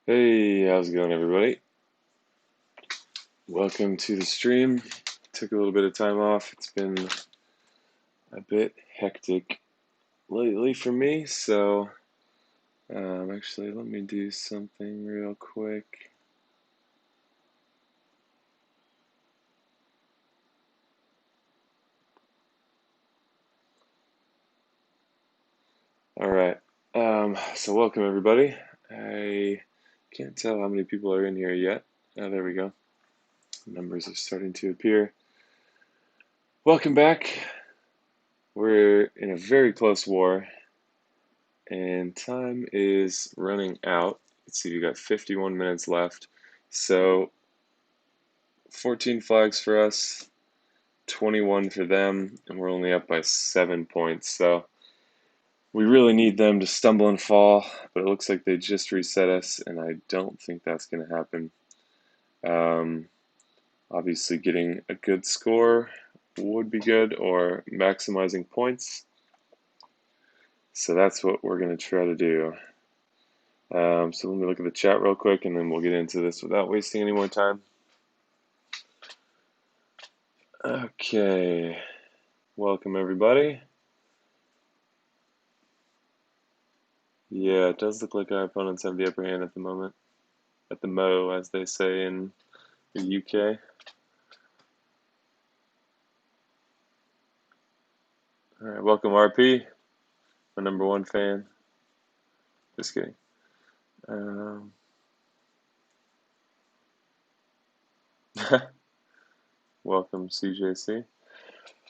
Hey, how's it going, everybody? Welcome to the stream. Took a little bit of time off. It's been a bit hectic lately for me, so actually, let me do something real quick. All right. So welcome, everybody. I can't tell how many people are in here yet. Oh, there we go. Numbers are starting to appear. Welcome back. We're in a very close war, and time is running out. Let's see, we got 51 minutes left. So 14 flags for us, 21 for them, and we're only up by 7 points. So we really need them to stumble and fall, but it looks like they just reset us, and I don't think that's going to happen. Um, Obviously, getting a good score would be good, or maximizing points. So that's what we're going to try to do. So let me look at the chat real quick, and then we'll get into this without wasting any more time. Okay, welcome everybody. Yeah, it does look like our opponents have the upper hand at the moment. At the mo, as they say in the UK. Alright, welcome RP, my #1 fan. Just kidding. Welcome CJC.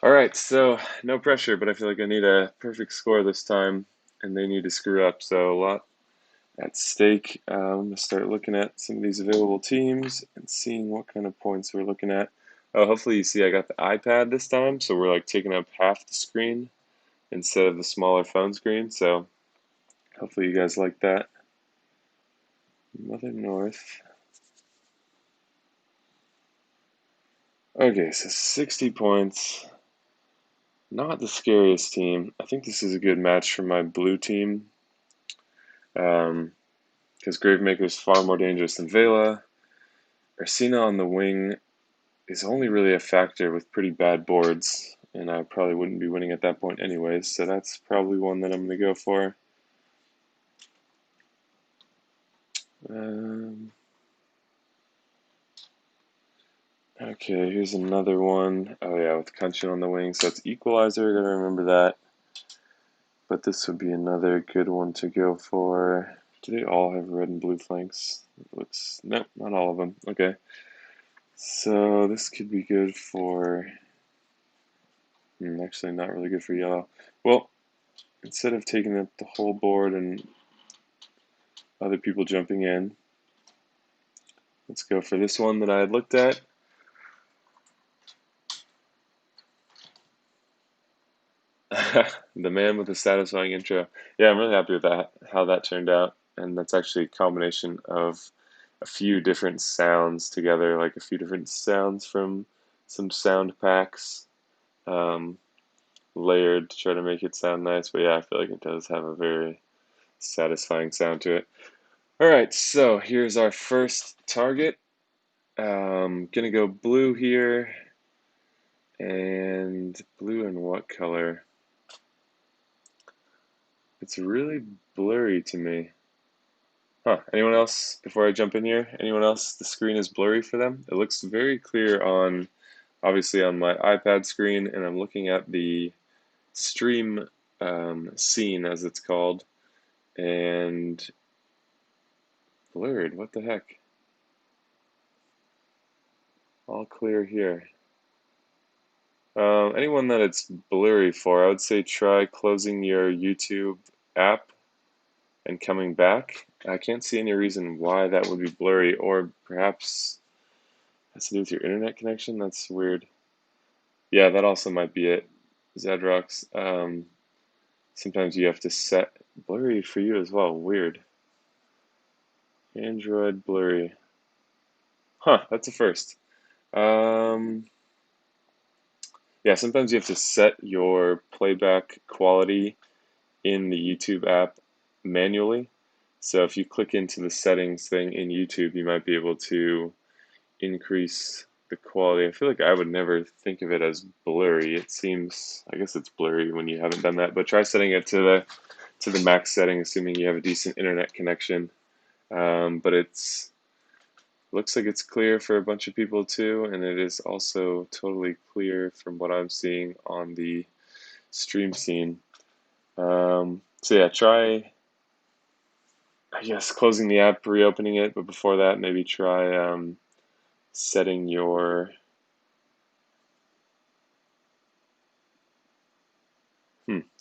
Alright, so no pressure, but I feel like I need a perfect score this time, and they need to screw up, so a lot at stake. I'm going to start looking at some of these available teams and seeing what kind of points we're looking at. Oh, hopefully you see I got the iPad this time, so we're like taking up half the screen instead of the smaller phone screen, so hopefully you guys like that. Mother North. Okay, so 60 points. Not the scariest team. I think this is a good match for my blue team. Because Gravemaker is far more dangerous than Vela. Ursina on the wing is only really a factor with pretty bad boards, and I probably wouldn't be winning at that point anyways, so that's probably one that I'm going to go for. Okay, here's another one. Oh yeah, with Kunshin on the wing, so it's Equalizer, gotta remember that. But this would be another good one to go for. Do they all have red and blue flanks? Nope, not all of them. Okay. So this could be good for, actually not really good for yellow. Well, instead of taking up the whole board and other people jumping in, let's go for this one that I had looked at. The man with the satisfying intro. Yeah, I'm really happy with that, how that turned out. And that's actually a combination of a few different sounds together, like a few different sounds from some sound packs, um, layered to try to make it sound nice. But yeah, I feel like it does have a very satisfying sound to it. All right, so here's our first target. Gonna go blue here. And blue and what color? It's really blurry to me. Huh, anyone else, before I jump in here, anyone else, the screen is blurry for them? It looks very clear on, obviously on my iPad screen, and I'm looking at the stream scene, as it's called, and blurred, what the heck? All clear here. Anyone that it's blurry for, I would say try closing your YouTube app and coming back. I can't see any reason why that would be blurry, or perhaps has to do with your internet connection. That's weird. Yeah, that also might be it. Zedrox. Sometimes you have to set blurry for you as well. Weird. Android blurry. Huh, that's a first. Um, yeah, sometimes you have to set your playback quality in the YouTube app manually. So if you click into the settings thing in YouTube, you might be able to increase the quality. I feel like I would never think of it as blurry. It seems, I guess it's blurry when you haven't done that, but try setting it to the max setting, assuming you have a decent internet connection. But it's looks like it's clear for a bunch of people too, and it is also totally clear from what I'm seeing on the stream scene. So yeah, try, I guess, closing the app, reopening it, but before that, maybe try setting your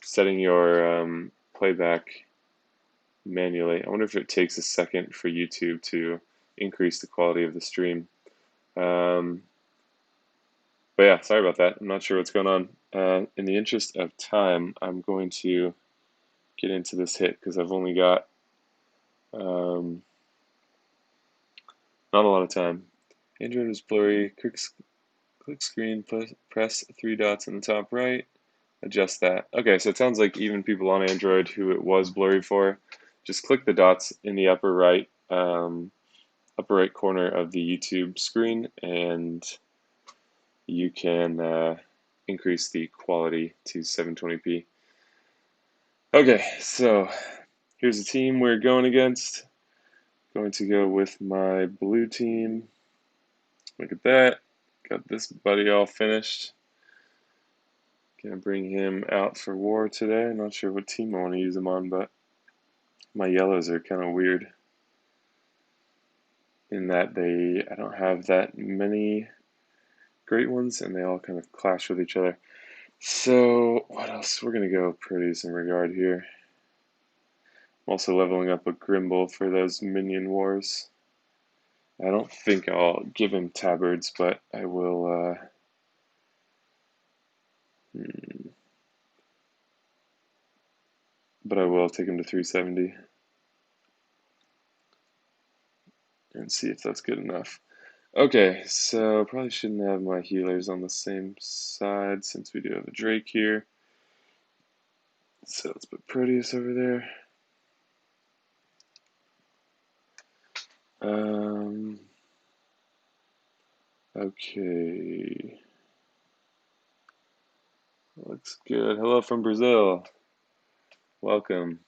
setting your playback manually. I wonder if it takes a second for YouTube to increase the quality of the stream. Um, but yeah, sorry about that. I'm not sure what's going on. In the interest of time, I'm going to get into this hit because I've only got um, not a lot of time. Android is blurry. Click screen, press three dots in the top right. Adjust that. Okay, so it sounds like even people on Android who it was blurry for, just click the dots in the upper right corner of the YouTube screen, and you can increase the quality to 720p. Okay, so here's the team we're going against. Going to go with my blue team. Look at that. Got this buddy all finished. Gonna bring him out for war today. Not sure what team I want to use him on, but my yellows are kind of weird in that I don't have that many great ones, and they all kind of clash with each other. So what else? We're gonna go produce in regard here. I'm also leveling up a Grimble for those minion wars. I don't think I'll give him tabards, but I will. But I will take him to 370 and see if that's good enough. Okay, so probably shouldn't have my healers on the same side since we do have a Drake here. So let's put Proteus over there. Okay. Looks good. Hello from Brazil. Welcome.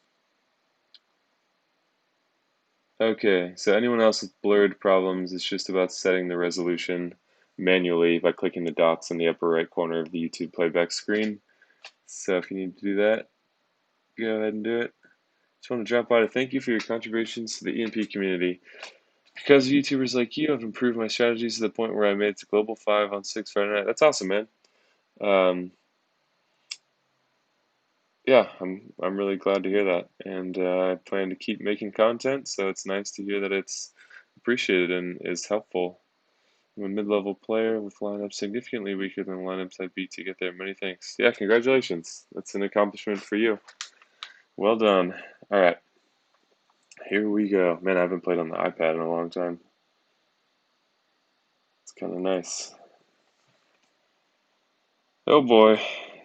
Okay, so anyone else with blurred problems, it's just about setting the resolution manually by clicking the dots in the upper right corner of the YouTube playback screen. So if you need to do that, go ahead and do it. Just want to drop by to thank you for your contributions to the ENP community. Because of YouTubers like you, I've improved my strategies to the point where I made it to Global 5 on 6 Friday night. That's awesome, man. Yeah, I'm really glad to hear that, and I plan to keep making content. So it's nice to hear that it's appreciated and is helpful. I'm a mid-level player with lineups significantly weaker than the lineups I beat to get there. Many thanks. Yeah, congratulations. That's an accomplishment for you. Well done. All right, here we go. Man, I haven't played on the iPad in a long time. It's kind of nice. Oh boy,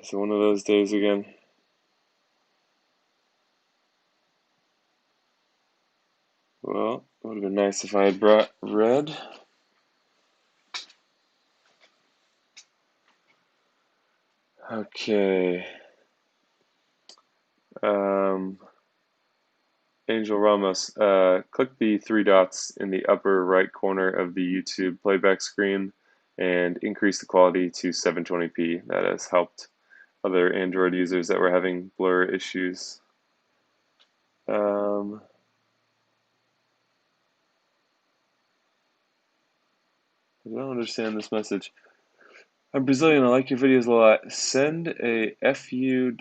is it one of those days again? Well, it would have been nice if I had brought red. Okay. Angel Ramos, click the three dots in the upper right corner of the YouTube playback screen and increase the quality to 720p. That has helped other Android users that were having blur issues. I don't understand this message. I'm Brazilian. I like your videos a lot. Send a fu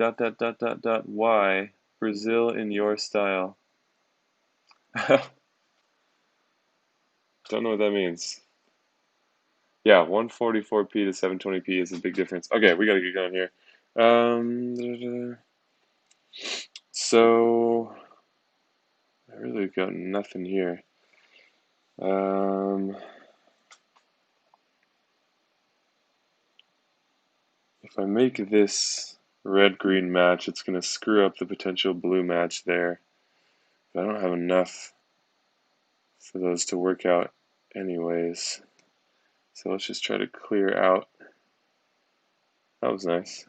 y Brazil in your style. Don't know what that means. Yeah, 144p to 720p is a big difference. Okay, we gotta get going here. So I really got nothing here. If I make this red-green match, it's gonna screw up the potential blue match there. but I don't have enough for those to work out anyways. So let's just try to clear out. That was nice.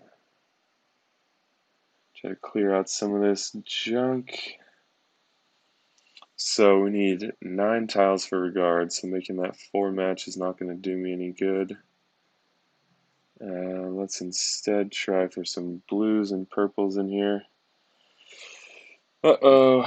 Try to clear out some of this junk. So we need 9 tiles for regard, so making that 4 match is not going to do me any good. Let's instead try for some blues and purples in here. Uh-oh.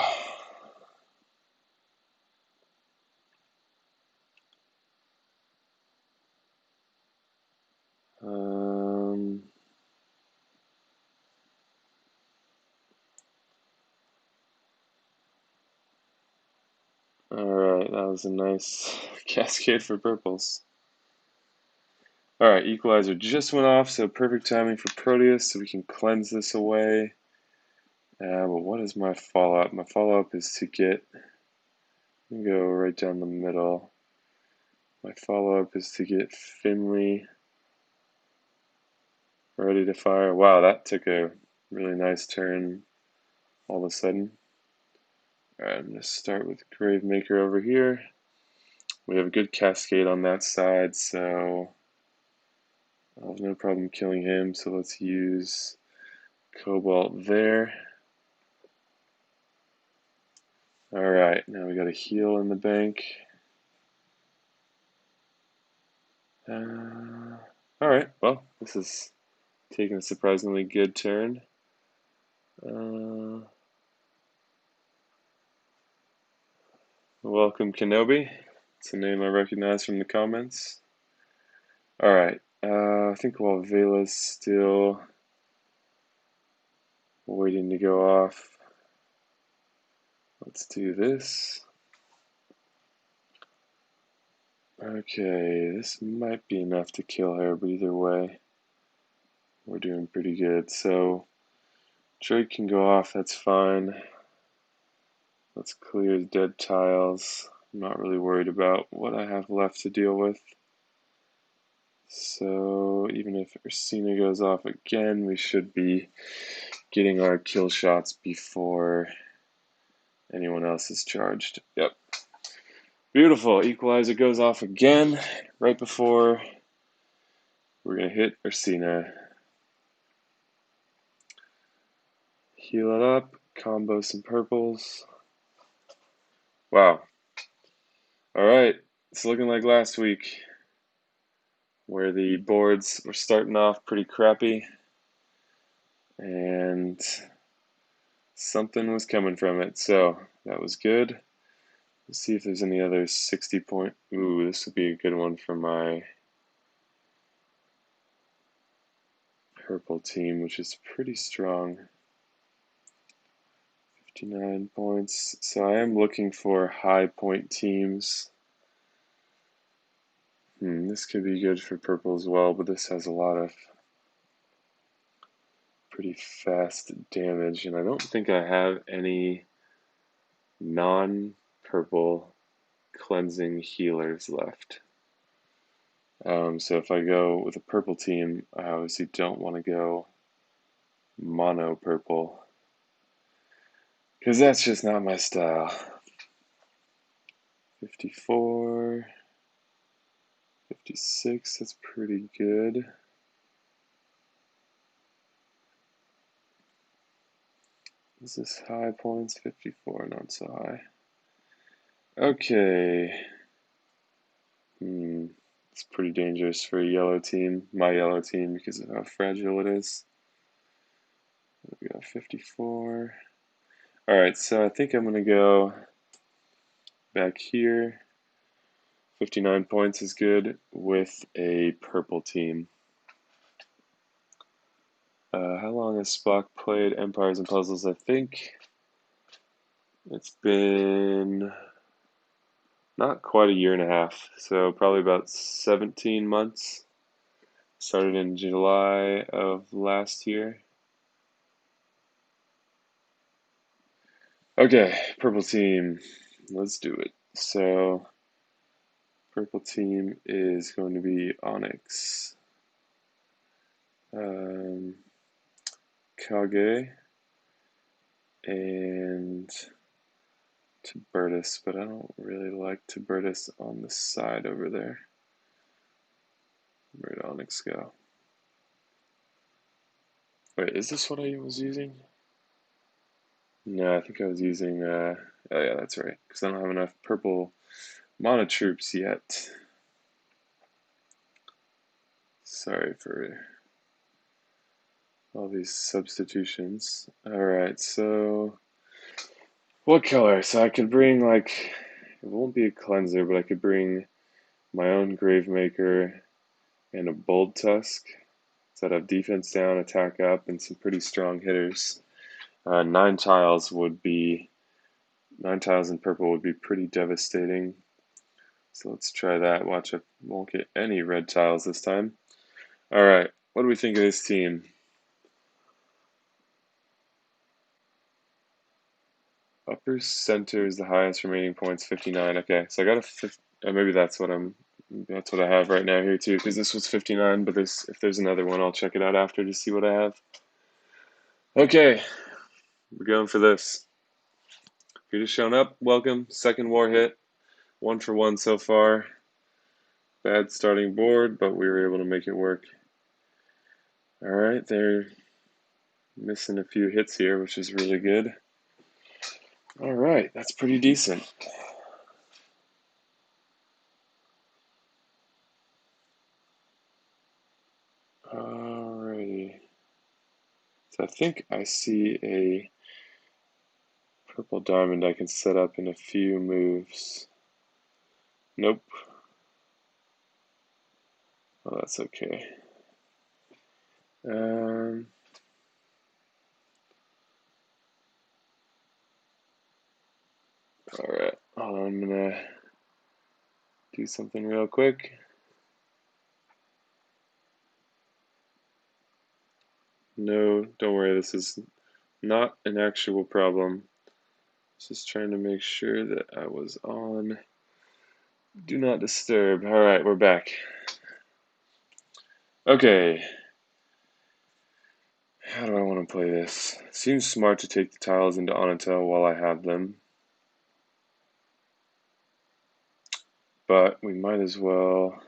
Alright, that was a nice cascade for purples. Alright, equalizer just went off, so perfect timing for Proteus, so we can cleanse this away. But what is my follow-up? My follow-up is to get, go right down the middle. My follow-up is to get Finley ready to fire. Wow, that took a really nice turn all of a sudden. Alright, I'm going to start with Gravemaker over here. We have a good cascade on that side, so I'll have no problem killing him. So let's use Cobalt there. Alright, now we got a heal in the bank. Alright, well, this is taking a surprisingly good turn. Welcome, Kenobi. It's a name I recognize from the comments. Alright, I think while Vela's still waiting to go off, let's do this. Okay, this might be enough to kill her, but either way, we're doing pretty good. So, Drake can go off, that's fine. Let's clear the dead tiles. I'm not really worried about what I have left to deal with. So even if Ursina goes off again, we should be getting our kill shots before anyone else is charged. Yep. Beautiful. Equalizer goes off again right before we're going to hit Ursina. Heal it up. Combo some purples. Wow. Alright. It's looking like last week, where the boards were starting off pretty crappy and something was coming from it, so that was good. Let's see if there's any other 60 point. Ooh, this would be a good one for my purple team, which is pretty strong. 59 points. So I am looking for high point teams. This could be good for purple as well, but this has a lot of pretty fast damage, and I don't think I have any non-purple cleansing healers left. So if I go with a purple team, I obviously don't want to go mono purple, because that's just not my style. 54, 56, that's pretty good. Is this high points? 54, not so high. Okay. It's pretty dangerous for a yellow team, my yellow team, because of how fragile it is. We got 54. Alright, so I think I'm going to go back here. 59 points is good with a purple team. How long has Spock played Empires and Puzzles? I think it's been not quite a year and a half, so probably about 17 months. Started in July of last year. Okay, purple team, let's do it. So, purple team is going to be Onyx, Kage, and Tiburtus, but I don't really like Tiburtus on the side over there. Where'd Onyx go? Wait, is this what I was using? No, I think I was using, oh yeah, that's right, because I don't have enough purple mana troops yet. Sorry for all these substitutions. Alright, so what color? So I could bring, like, it won't be a cleanser, but I could bring my own Gravemaker and a Bold Tusk. So I'd have defense down, attack up, and some pretty strong hitters. 9 tiles in purple would be pretty devastating. So let's try that. Watch, I won't get any red tiles this time. Alright, what do we think of this team? Upper center is the highest remaining points, 59. Okay, so I got maybe that's what I have right now here too, because this was 59, but if there's another one, I'll check it out after to see what I have. Okay, we're going for this. If you're just showing up, welcome. Second war hit, 1 for 1 so far. Bad starting board, but we were able to make it work. Alright, they're missing a few hits here, which is really good. Alright, that's pretty decent. Alrighty. So I think I see a purple diamond I can set up in a few moves. Nope. Well, that's okay. Alright, I'm gonna do something real quick. No, don't worry, this is not an actual problem. Just trying to make sure that I was on Do Not Disturb. Alright, we're back. Okay. How do I want to play this? Seems smart to take the tiles into Onatel while I have them. But we might as well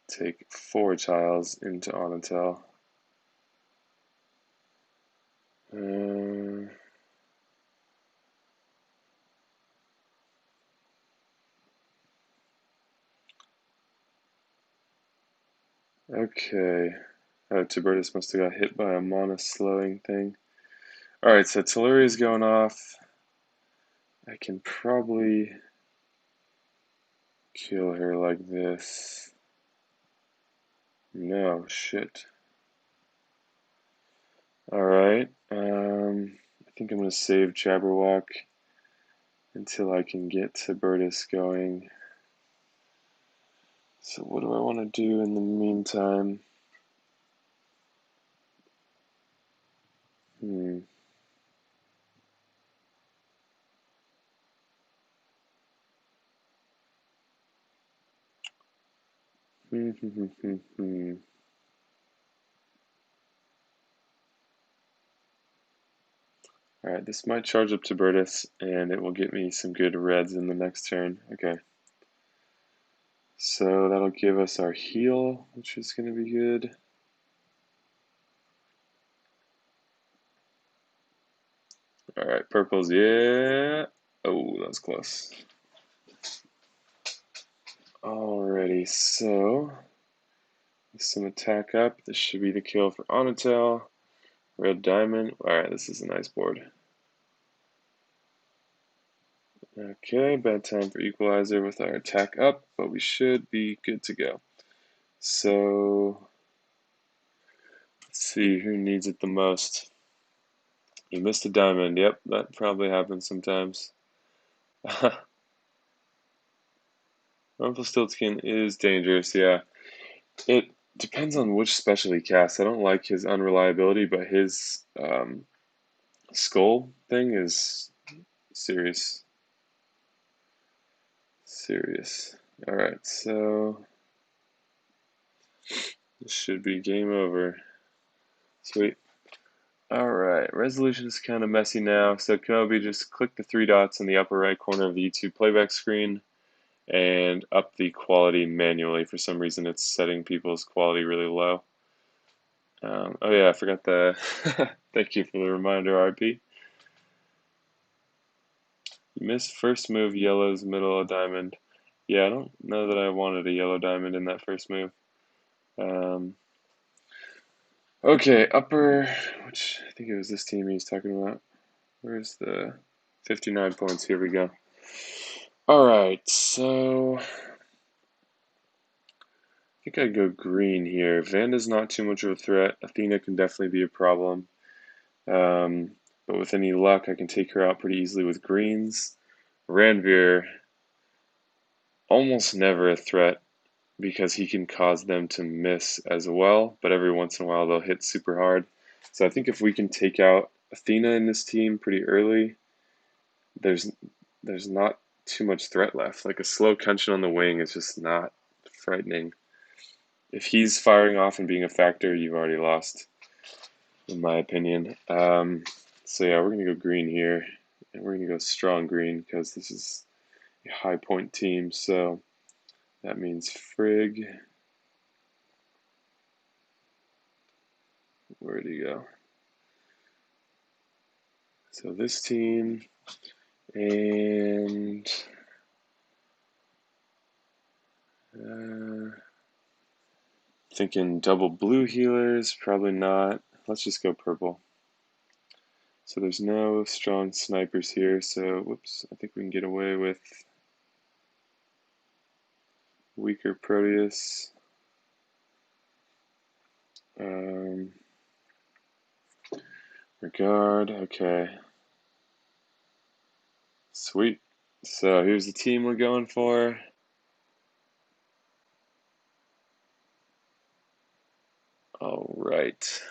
take 4 tiles into Onatel. Okay. Tiburtus must have got hit by a mana slowing thing. Alright, so Telluria's going off. I can probably kill her like this. No, shit. Alright, I think I'm going to save Jabberwock until I can get Tiburtus going. So what do I want to do in the meantime? Alright, this might charge up Tiburtus, and it will get me some good reds in the next turn. Okay. So that'll give us our heal, which is going to be good. Alright, purples, yeah. Oh, that was close. Alrighty, so some attack up. This should be the kill for Onatel. Red diamond. Alright, this is a nice board. Okay, bad time for equalizer with our attack up, but we should be good to go. So let's see who needs it the most. You missed a diamond. Yep, that probably happens sometimes. Rumpelstiltskin is dangerous, yeah. It depends on which special he casts. I don't like his unreliability, but his skull thing is serious. Serious. Alright, so this should be game over. Sweet. Alright, resolution is kind of messy now, so Kenobi, just click the three dots in the upper right corner of the YouTube playback screen and up the quality manually. For some reason it's setting people's quality really low. Oh yeah, I forgot the thank you for the reminder, RP. You missed first move, yellow's middle, a diamond. Yeah, I don't know that I wanted a yellow diamond in that first move. Okay, upper, which I think it was this team he's talking about. Where's the 59 points? Here we go. Alright, so I think I'd go green here. Vanda's not too much of a threat. Athena can definitely be a problem. But with any luck, I can take her out pretty easily with greens. Ranveer, almost never a threat because he can cause them to miss as well, but every once in a while they'll hit super hard. So I think if we can take out Athena in this team pretty early, there's not too much threat left. Like a slow Kenshin on the wing is just not frightening. If he's firing off and being a factor, you've already lost, in my opinion. So yeah, we're gonna go green here, and we're gonna go strong green because this is a high point team. So that means Frigg. Where'd he go? So this team, and thinking double blue healers, probably not. Let's just go purple. So there's no strong snipers here, so whoops, I think we can get away with weaker Proteus. Regard, okay. Sweet. So here's the team we're going for. All right.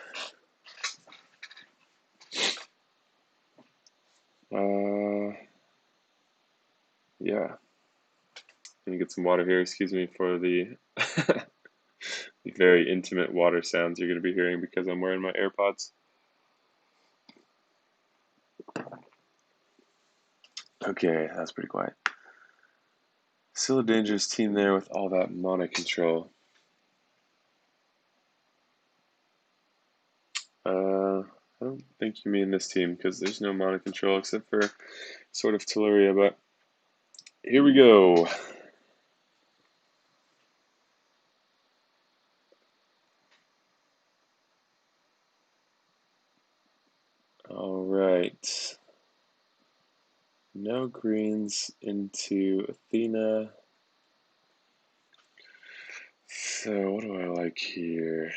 Yeah. Let me get some water here. Excuse me for the the very intimate water sounds you're going to be hearing because I'm wearing my AirPods. Okay, that's pretty quiet. Still a dangerous team there with all that mana control. I don't think you mean this team because there's no mana control except for sort of Tuluria, but here we go. All right. No greens into Athena. So what do I like here?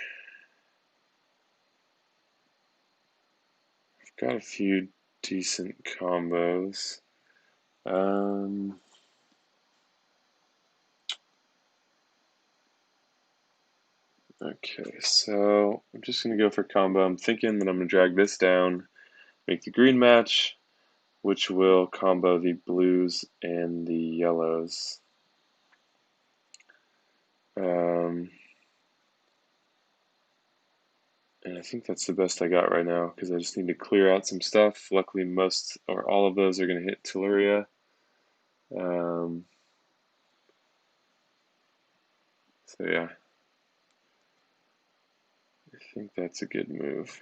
I've got a few decent combos. Okay, so I'm just going to go for combo. I'm thinking that I'm going to drag this down, make the green match, which will combo the blues and the yellows. And I think that's the best I got right now because I just need to clear out some stuff. Luckily, most or all of those are going to hit Tuluria. So yeah, I think that's a good move.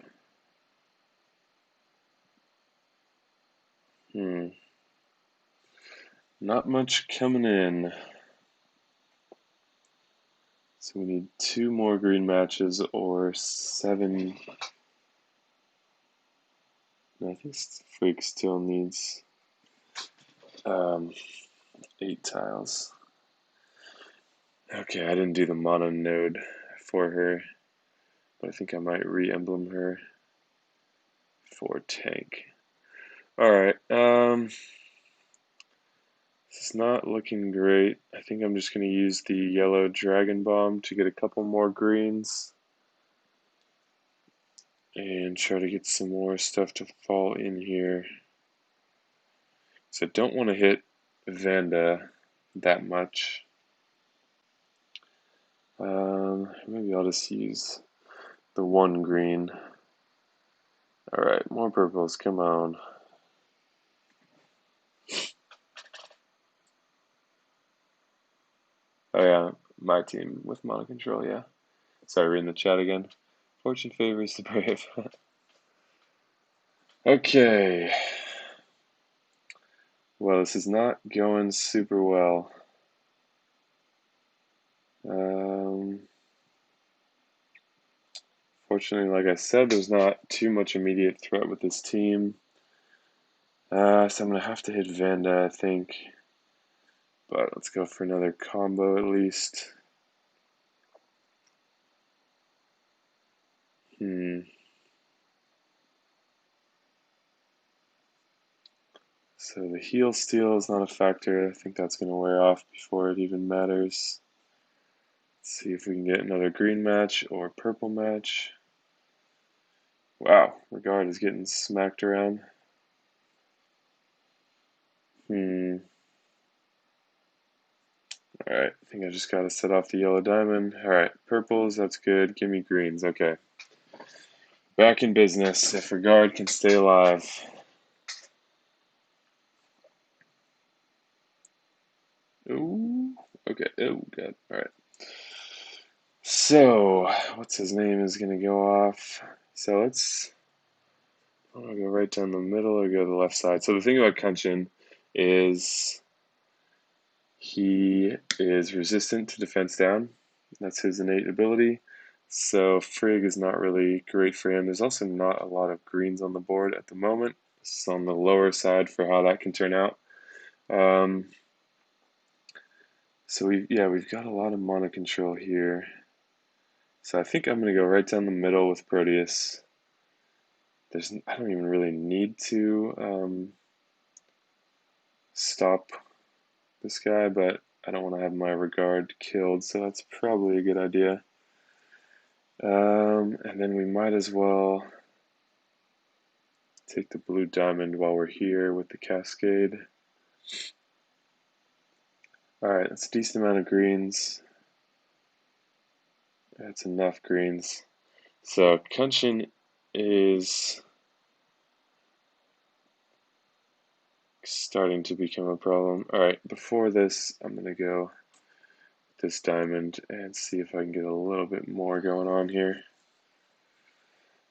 Not much coming in. So we need 2 more green matches or 7. No, I think Frigg still needs 8 tiles. Okay, I didn't do the mono node for her, but I think I might re-emblem her for tank. Alright, this is not looking great. I think I'm just going to use the yellow Dragon Bomb to get a couple more greens and try to get some more stuff to fall in here. So I don't want to hit Vanda that much. Maybe I'll just use the 1 green. Alright, more purples, come on. Oh yeah, my team with mono control, yeah. Sorry, reading the chat again. Fortune favors the brave. Okay. Well, this is not going super well. Fortunately, like I said, there's not too much immediate threat with this team. So I'm going to have to hit Vanda, I think. But let's go for another combo at least. So the heal steal is not a factor. I think that's going to wear off before it even matters. Let's see if we can get another green match or purple match. Wow, Regard is getting smacked around. Alright, I think I just gotta set off the yellow diamond. Alright, purples, that's good. Give me greens, okay. Back in business, if Regard can stay alive. Ooh, okay, oh, good, alright. So, what's his name is gonna go off. So let's, I wanna go right down the middle or go to the left side. So the thing about Kenshin is he is resistant to defense down. That's his innate ability. So Frigg is not really great for him. There's also not a lot of greens on the board at the moment. This is on the lower side for how that can turn out. So we've got a lot of mana control here. So I think I'm going to go right down the middle with Proteus. I don't even really need to stop this guy, but I don't want to have my Regard killed, so that's probably a good idea. And then we might as well take the blue diamond while we're here with the cascade. Alright, that's a decent amount of greens. That's enough greens. So Kenshin is starting to become a problem. Alright, before this, I'm going to go with this diamond and see if I can get a little bit more going on here.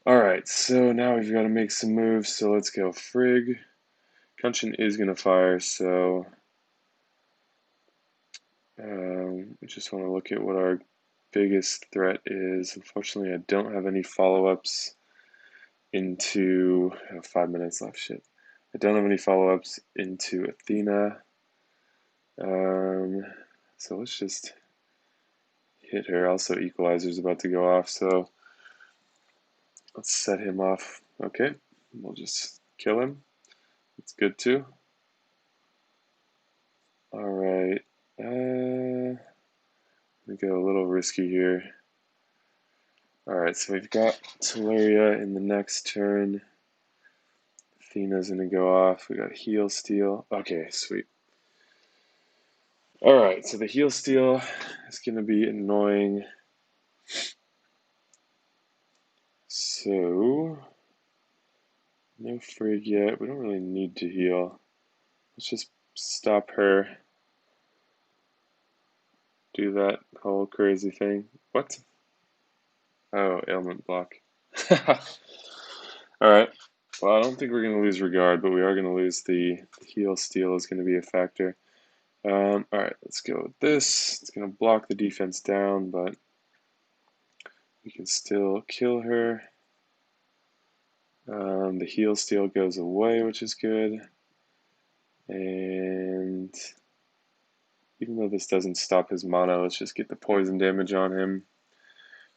Alright, so now we've got to make some moves, so let's go Frigg. Kenshin is going to fire, so we just want to look at what our biggest threat is. Unfortunately, I don't have any follow-ups into 5 minutes left. Shit, I don't have any follow-ups into Athena. So let's just hit her. Also, Equalizer's about to go off, so let's set him off. Okay, we'll just kill him. It's good too. All right. We go a little risky here. Alright, so we've got Teleria in the next turn. Athena's gonna go off. We got heal steal. Okay, sweet. Alright, so the heal steal is gonna be annoying. So no Frigg yet. We don't really need to heal. Let's just stop her. Do that whole crazy thing. What? Oh, ailment block. Alright. Well, I don't think we're going to lose Regard, but we are going to lose the heal steal is going to be a factor. Alright, let's go with this. It's going to block the defense down, but we can still kill her. The heal steal goes away, which is good. And even though this doesn't stop his mana, let's just get the poison damage on him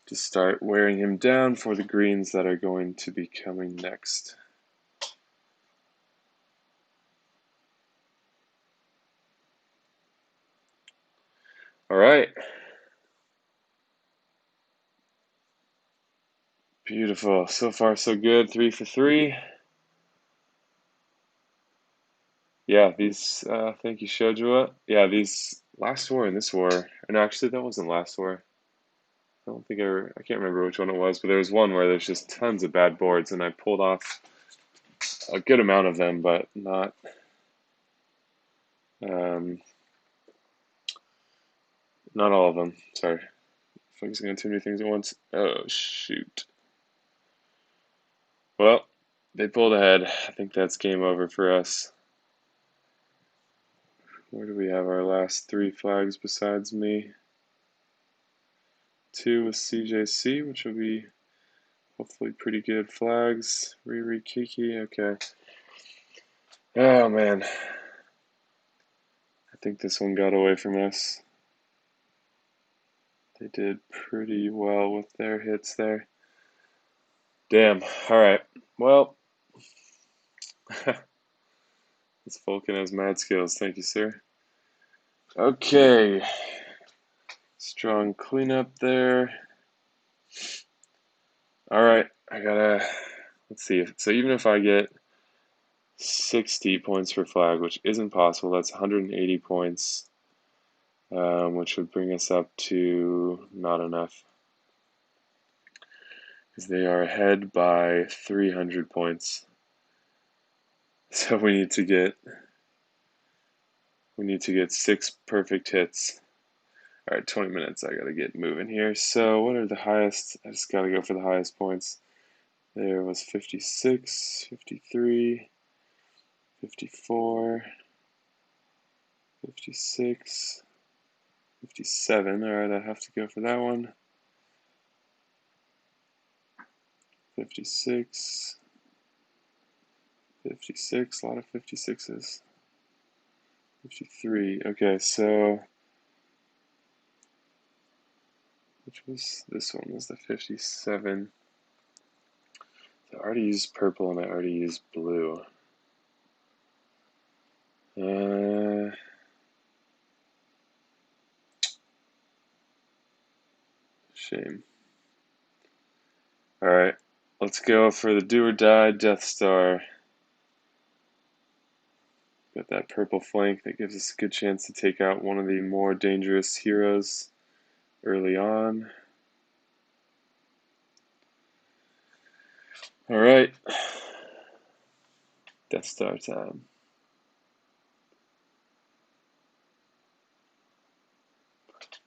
to start wearing him down for the greens that are going to be coming next. Alright. Beautiful. So far, so good. 3 for 3. Yeah, these, thank you, Shojua. Yeah, these last war and this war, and actually that wasn't last war. don't think I can't remember which one it was, but there was one where there's just tons of bad boards, and I pulled off a good amount of them, but not um, not all of them. Sorry, focusing on too many things at once. Oh shoot. Well, they pulled ahead. I think that's game over for us. Where do we have our last 3 flags besides me? 2 with CJC, which will be hopefully pretty good flags. Riri Kiki, okay. Oh man. I think this one got away from us. They did pretty well with their hits there. Damn. Alright. Well, this Vulcan has mad skills. Thank you, sir. Okay. Strong cleanup there. Alright. let's see. So even if I get 60 points per flag, which isn't possible, that's 180 points, which would bring us up to not enough. Because they are ahead by 300 points. So we need to get 6 perfect hits. All right, 20 minutes. I gotta get moving here. So what are the highest? I just gotta go for the highest points. There was 56, 53, 54, 56, 57. All right, I have to go for that one. 56, 56. A lot of 56s. 53. Okay, so which was this one was the 57. So I already used purple and I already used blue. Shame. Alright, let's go for the do or die Death Star. Got that purple flank that gives us a good chance to take out one of the more dangerous heroes early on. Alright, Death Star time.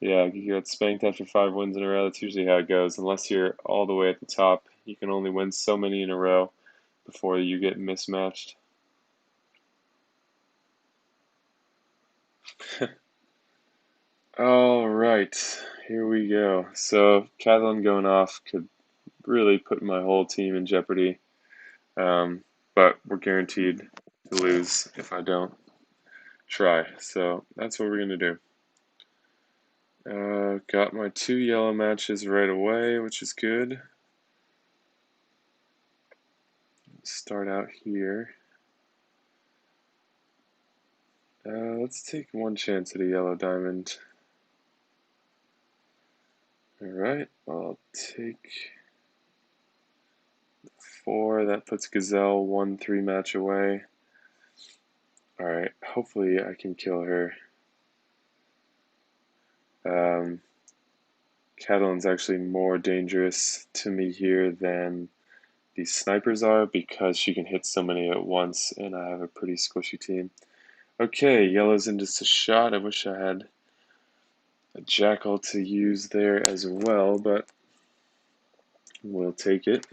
Yeah, you got spanked after 5 wins in a row. That's usually how it goes. Unless you're all the way at the top, you can only win so many in a row before you get mismatched. Alright, here we go. So, Catalan going off could really put my whole team in jeopardy. But we're guaranteed to lose if I don't try. So, that's what we're going to do. Got my 2 yellow matches right away, which is good. Start out here. Let's take 1 chance at a yellow diamond. Alright, I'll take 4. That puts Gazelle 1-3 match away. Alright, hopefully I can kill her. Catalan's actually more dangerous to me here than these snipers are because she can hit so many at once and I have a pretty squishy team. Okay, yellow's in just a shot. I wish I had a jackal to use there as well, but we'll take it.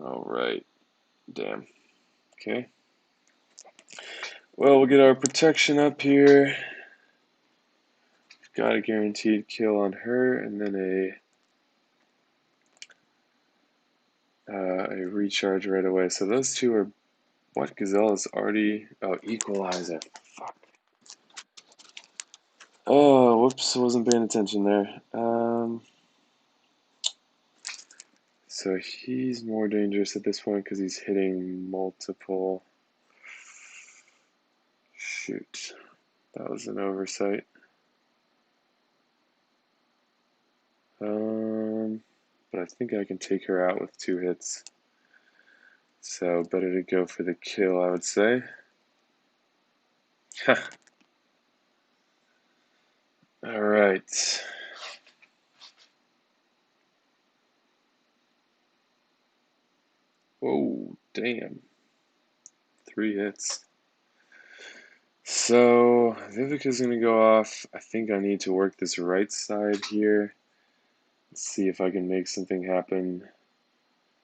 Alright, damn. Okay. Well, we'll get our protection up here. Got a guaranteed kill on her, and then a recharge right away. So those two are what? Gazelle is already equalizer. Fuck. Oh, whoops! Wasn't paying attention there. So he's more dangerous at this point because he's hitting multiple. Shoot, that was an oversight. But I think I can take her out with 2 hits. So better to go for the kill, I would say. Alright, hits. Whoa, damn. 3 hits. So Vivica's going to go off. I think I need to work this right side here. Let's see if I can make something happen.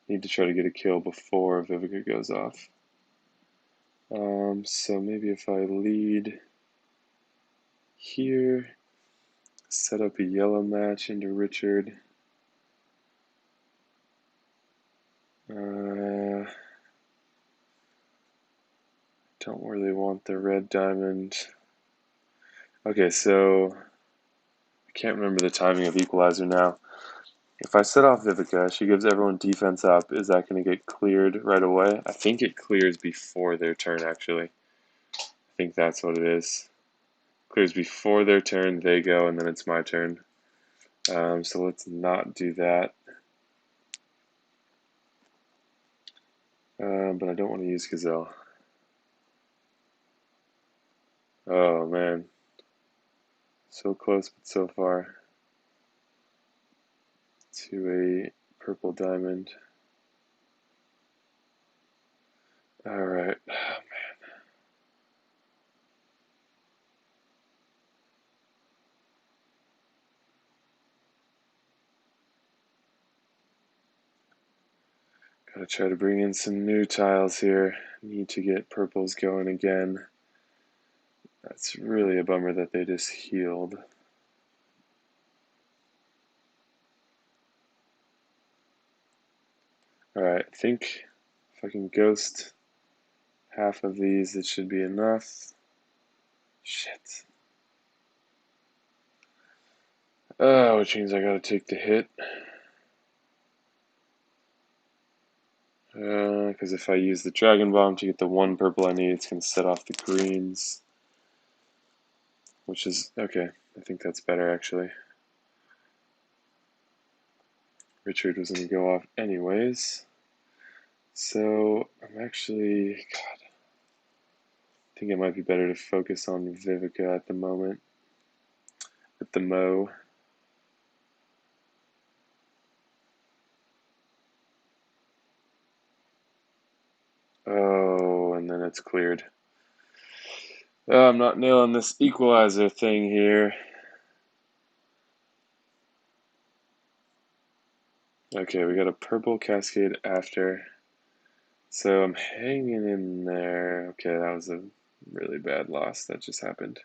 Need to try to get a kill before Vivica goes off. So maybe if I lead here, set up a yellow match into Richard. Don't really want the red diamond. Okay, so I can't remember the timing of Equalizer now. If I set off Vivica, she gives everyone defense up. Is that going to get cleared right away? I think it clears before their turn, actually. I think that's what it is. Clears before their turn, they go, and then it's my turn. So let's not do that. But I don't want to use Gazelle. Oh, man. So close, but so far. To a purple diamond. Alright. Oh, man. Gotta try to bring in some new tiles here. Need to get purples going again. That's really a bummer that they just healed. Alright, I think if I can ghost half of these, it should be enough. Shit. Which means I gotta take the hit. Because if I use the Dragon Bomb to get the 1 purple I need, it's gonna set off the greens. Which is, okay, I think that's better actually. Richard was gonna go off anyways. So, I'm actually, God, I think it might be better to focus on Vivica at the moment. With the Mo. Oh, and then it's cleared. Oh, I'm not nailing this equalizer thing here. Okay, we got a purple cascade after. So I'm hanging in there. Okay, that was a really bad loss that just happened.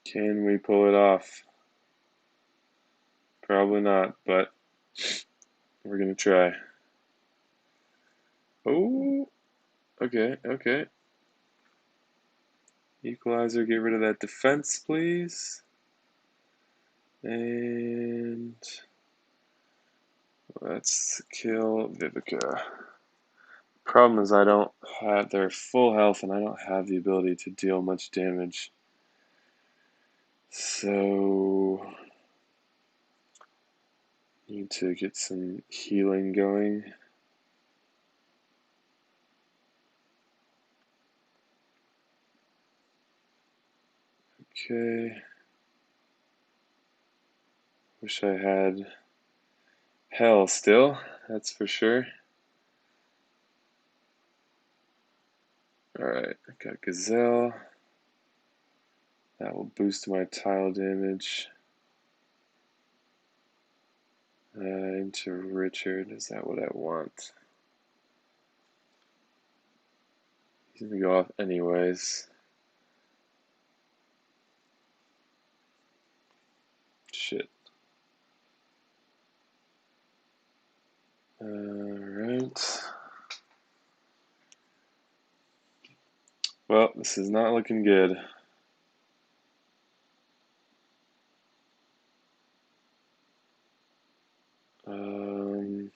Can we pull it off? Probably not, but we're gonna try. Oh, okay. Equalizer, get rid of that defense, please. And let's kill Vivica. Problem is I don't have their full health and I don't have the ability to deal much damage. So need to get some healing going. Okay. Wish I had hell still, that's for sure. Alright, I got Gazelle. That will boost my tile damage. Into Richard, is that what I want? He's gonna go off anyways. Shit. Alright. Well, this is not looking good. Um,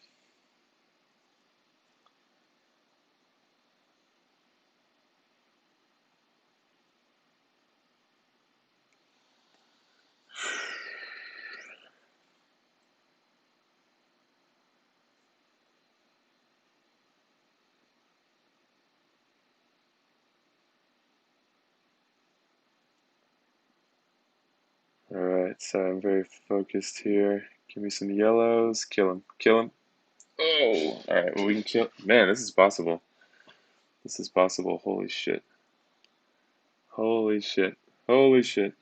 Alright, so I'm very focused here. Give me some yellows. Kill him. Kill him. Oh! Alright, well, we can kill. Man, this is possible. This is possible. Holy shit. Holy shit. Holy shit.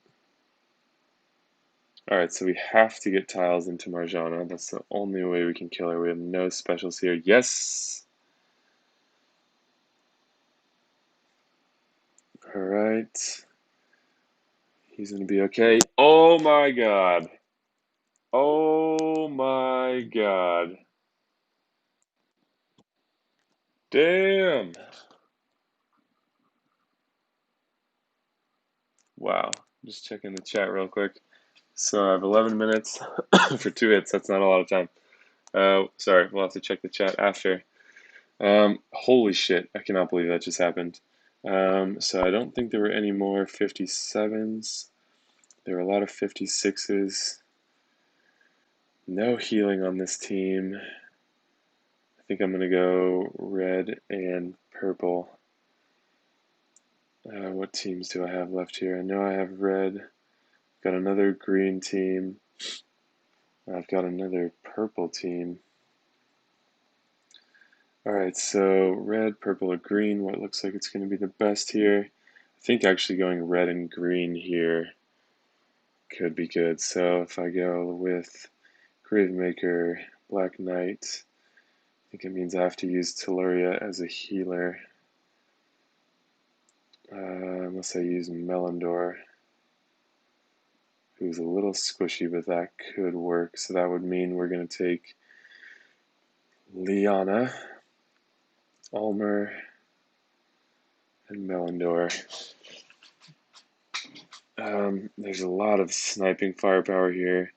Alright, so we have to get tiles into Marjana. That's the only way we can kill her. We have no specials here. Yes! Alright. He's gonna be okay. Oh my god. Oh my god. Damn. Wow. Just checking the chat real quick. So I have 11 minutes for 2 hits. That's not a lot of time. Sorry, we'll have to check the chat after. Holy shit. I cannot believe that just happened. So I don't think there were any more 57s. There were a lot of 56s. No healing on this team. I think I'm going to go red and purple. What teams do I have left here? I know I have red. Got another green team. I've got another purple team. Alright, so red, purple, or green. What looks like it's going to be the best here. I think actually going red and green here could be good. So if I go with Gravemaker, Black Knight, I think it means I have to use Telluria as a healer. Unless I use Melindor, who's a little squishy, but that could work. So that would mean we're going to take Liana, Ulmer, and Melindor. There's a lot of sniping firepower here,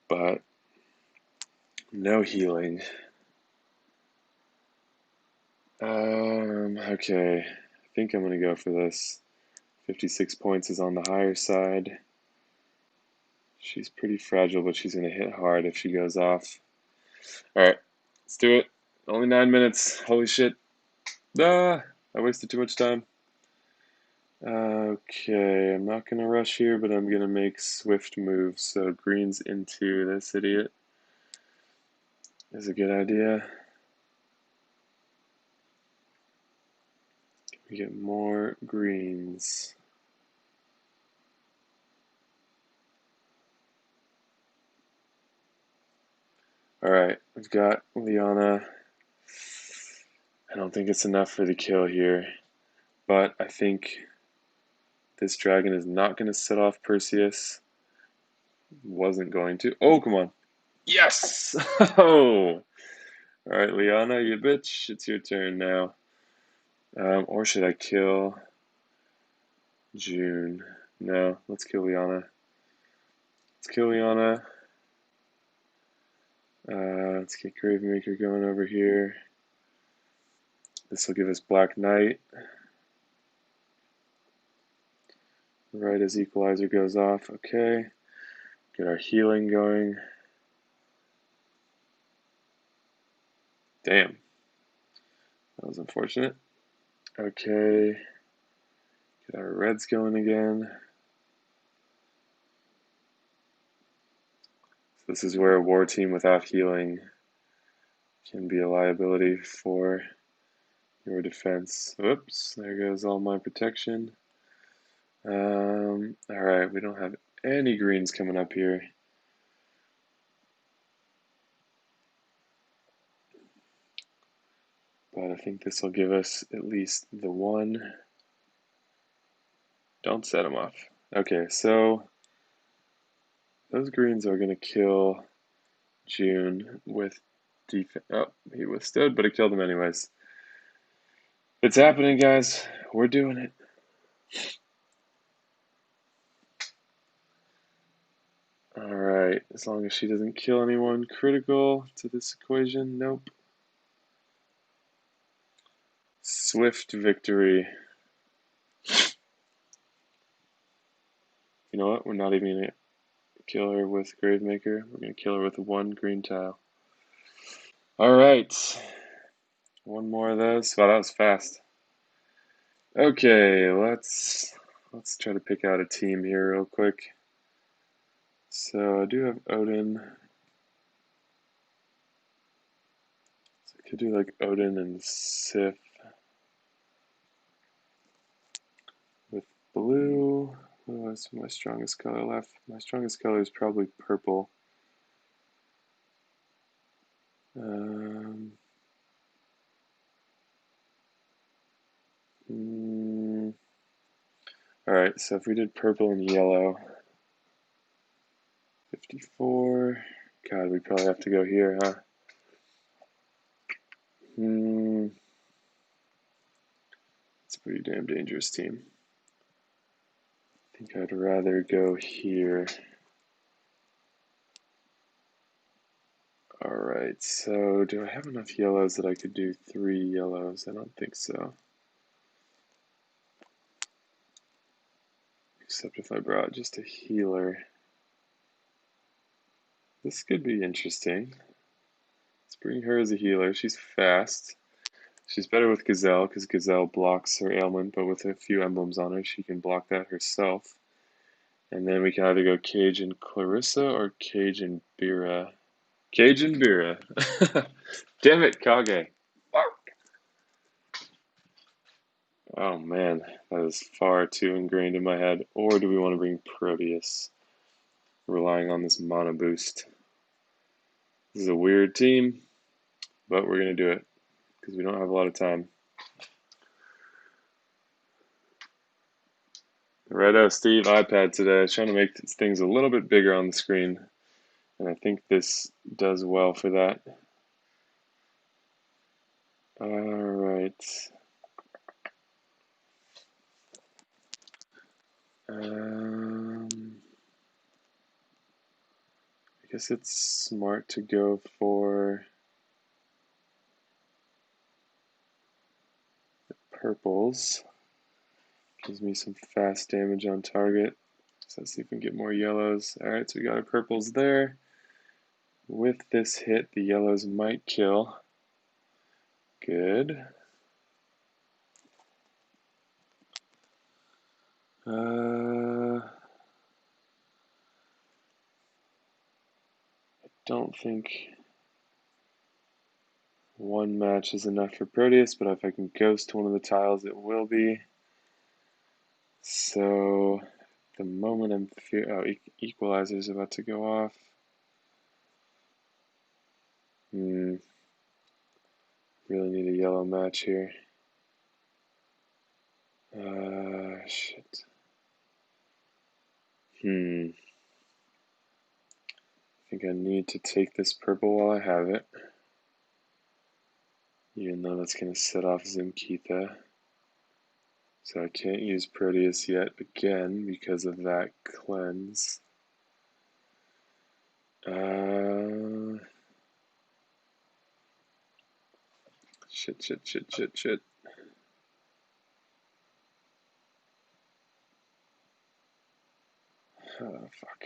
but no healing. Okay, I think I'm going to go for this. 56 points is on the higher side. She's pretty fragile, but she's going to hit hard if she goes off. Alright, let's do it. Only 9 minutes. Holy shit. Ah, I wasted too much time. Okay, I'm not going to rush here, but I'm going to make swift moves. So greens into this idiot is a good idea. We get more greens. Alright, we've got Liana. I don't think it's enough for the kill here, but I think this dragon is not going to set off Perseus. Wasn't going to. Oh, come on. Yes! Oh! Alright, Liana, you bitch. It's your turn now. Or should I kill June? No, let's kill Liana. Let's kill Liana. Let's get Gravemaker going over here. This will give us Black Knight. Right as Equalizer goes off. Okay. Get our healing going. Damn. That was unfortunate. Okay. Get our reds going again. So this is where a war team without healing can be a liability for your defense. Oops, there goes all my protection. Alright, we don't have any greens coming up here. But I think this will give us at least the one. Don't set them off. Okay, so those greens are going to kill June with defense. Oh, he withstood, but it killed him anyways. It's happening, guys. We're doing it. Alright, as long as she doesn't kill anyone critical to this equation. Nope. Swift victory. You know what? We're not even going to kill her with Gravemaker. We're going to kill her with one green tile. Alright. One more of those. Wow, that was fast. Okay, let's try to pick out a team here real quick. So I do have Odin. So I could do like Odin and Sif with blue. What's my strongest color left? My strongest color is probably purple. Alright, so if we did purple and yellow, 54. God, we probably have to go here, huh? It's a pretty damn dangerous team. I think I'd rather go here. Alright, so do I have enough yellows that I could do 3 yellows? I don't think so. Except if I brought just a healer. This could be interesting. Let's bring her as a healer. She's fast. She's better with Gazelle because Gazelle blocks her ailment, but with a few emblems on her, she can block that herself. And then we can either go Cage and Clarissa or Cage and Bira. Cage and Bira. Damn it, Kage. Oh man, that is far too ingrained in my head. Or do we want to bring Proteus? Relying on this mana boost. This is a weird team, but we're going to do it because we don't have a lot of time. Righto, Steve, iPad today. I was trying to make things a little bit bigger on the screen, and I think this does well for that. Alright. I guess it's smart to go for the purples. Gives me some fast damage on target. So let's see if we can get more yellows. Alright, so we got our purples there. With this hit, the yellows might kill. Good. I don't think one match is enough for Proteus, but if I can ghost one of the tiles, it will be. So, the moment Equalizer is about to go off. Really need a yellow match here. Shit. I think I need to take this purple while I have it. Even though that's going to set off Zimkeitha. So I can't use Proteus yet again because of that cleanse. Shit. Oh, fuck.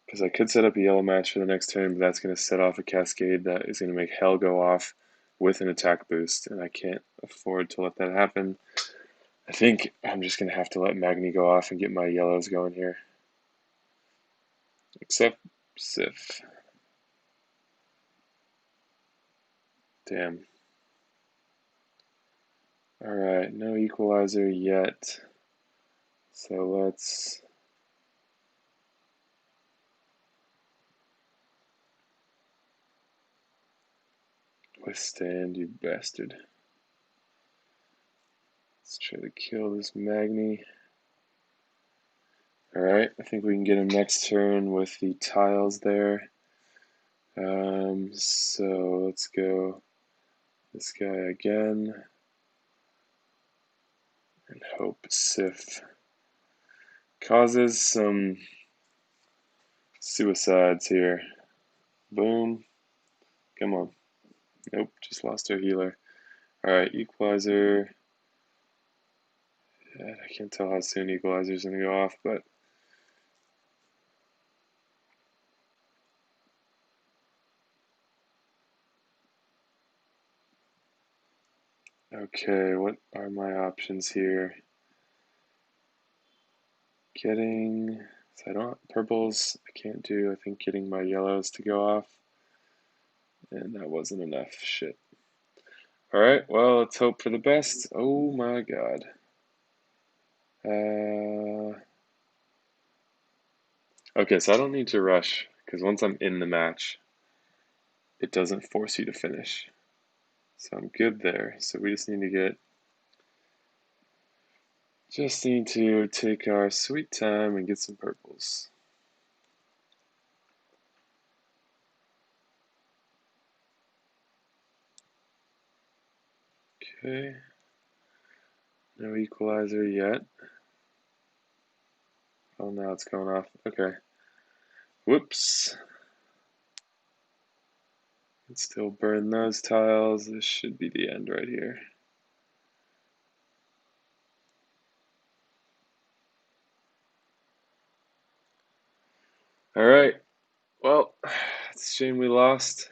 Because I could set up a yellow match for the next turn, but that's going to set off a cascade that is going to make Hell go off with an attack boost, and I can't afford to let that happen. I think I'm just going to have to let Magni go off and get my yellows going here. Except Sif. Damn. Alright, no equalizer yet. So let's... Withstand, you bastard. Let's try to kill this Magni. Alright, I think we can get him next turn with the tiles there. So let's go this guy again. And hope Sif causes some suicides here. Boom. Come on. Nope, just lost our healer. Alright, Equalizer. I can't tell how soon Equalizer's going to go off, but Okay, what are my options here? Getting, so I don't, purples I can't do. I think getting my yellows to go off, and that wasn't enough. Shit. All right, well, let's hope for the best. Oh my God. Okay, so I don't need to rush because once I'm in the match, it doesn't force you to finish. So I'm good there. So we just need to take our sweet time and get some purples. Okay. No equalizer yet. Oh, now it's going off. Okay. Whoops. Let's still burn those tiles. This should be the end right here. All right. Well, it's a shame we lost,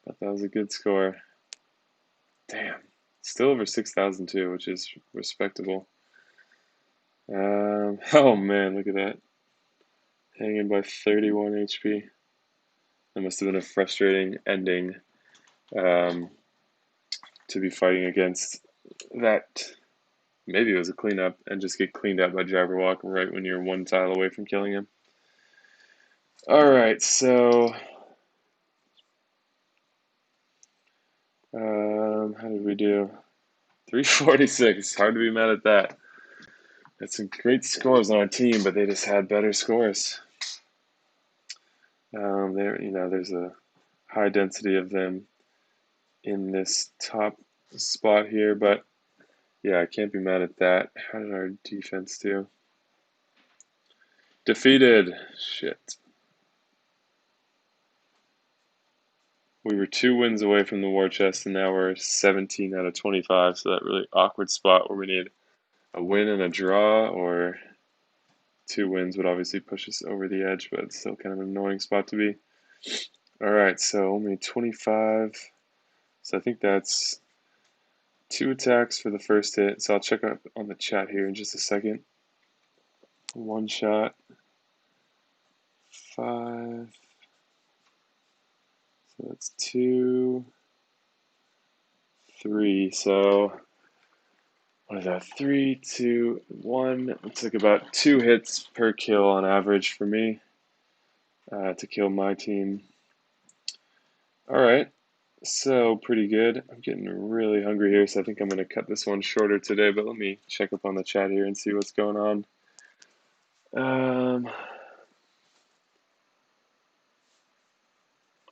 but that was a good score. Damn. Still over 6,000 too, which is respectable. Oh man, look at that. Hanging by 31 HP. That must have been a frustrating ending to be fighting against that. Maybe it was a cleanup and just get cleaned out by Jabberwock right when you're one tile away from killing him. Alright, so how did we do? 346. Hard to be mad at that. That's some great scores on our team, but they just had better scores. There's a high density of them in this top spot here, but yeah, I can't be mad at that. How did our defense do? Defeated. Shit. We were 2 wins away from the war chest, and now we're 17 out of 25, so that really awkward spot where we need a win and a draw, or 2 wins would obviously push us over the edge, but it's still kind of an annoying spot to be. Alright, so only 25. So I think that's 2 attacks for the first hit. So I'll check up on the chat here in just a second. 1 shot. 5. So that's 2. 3. So what is that? 3, 2, 1. It's like about 2 hits per kill on average for me to kill my team. Alright, so pretty good. I'm getting really hungry here, so I think I'm going to cut this one shorter today, but let me check up on the chat here and see what's going on.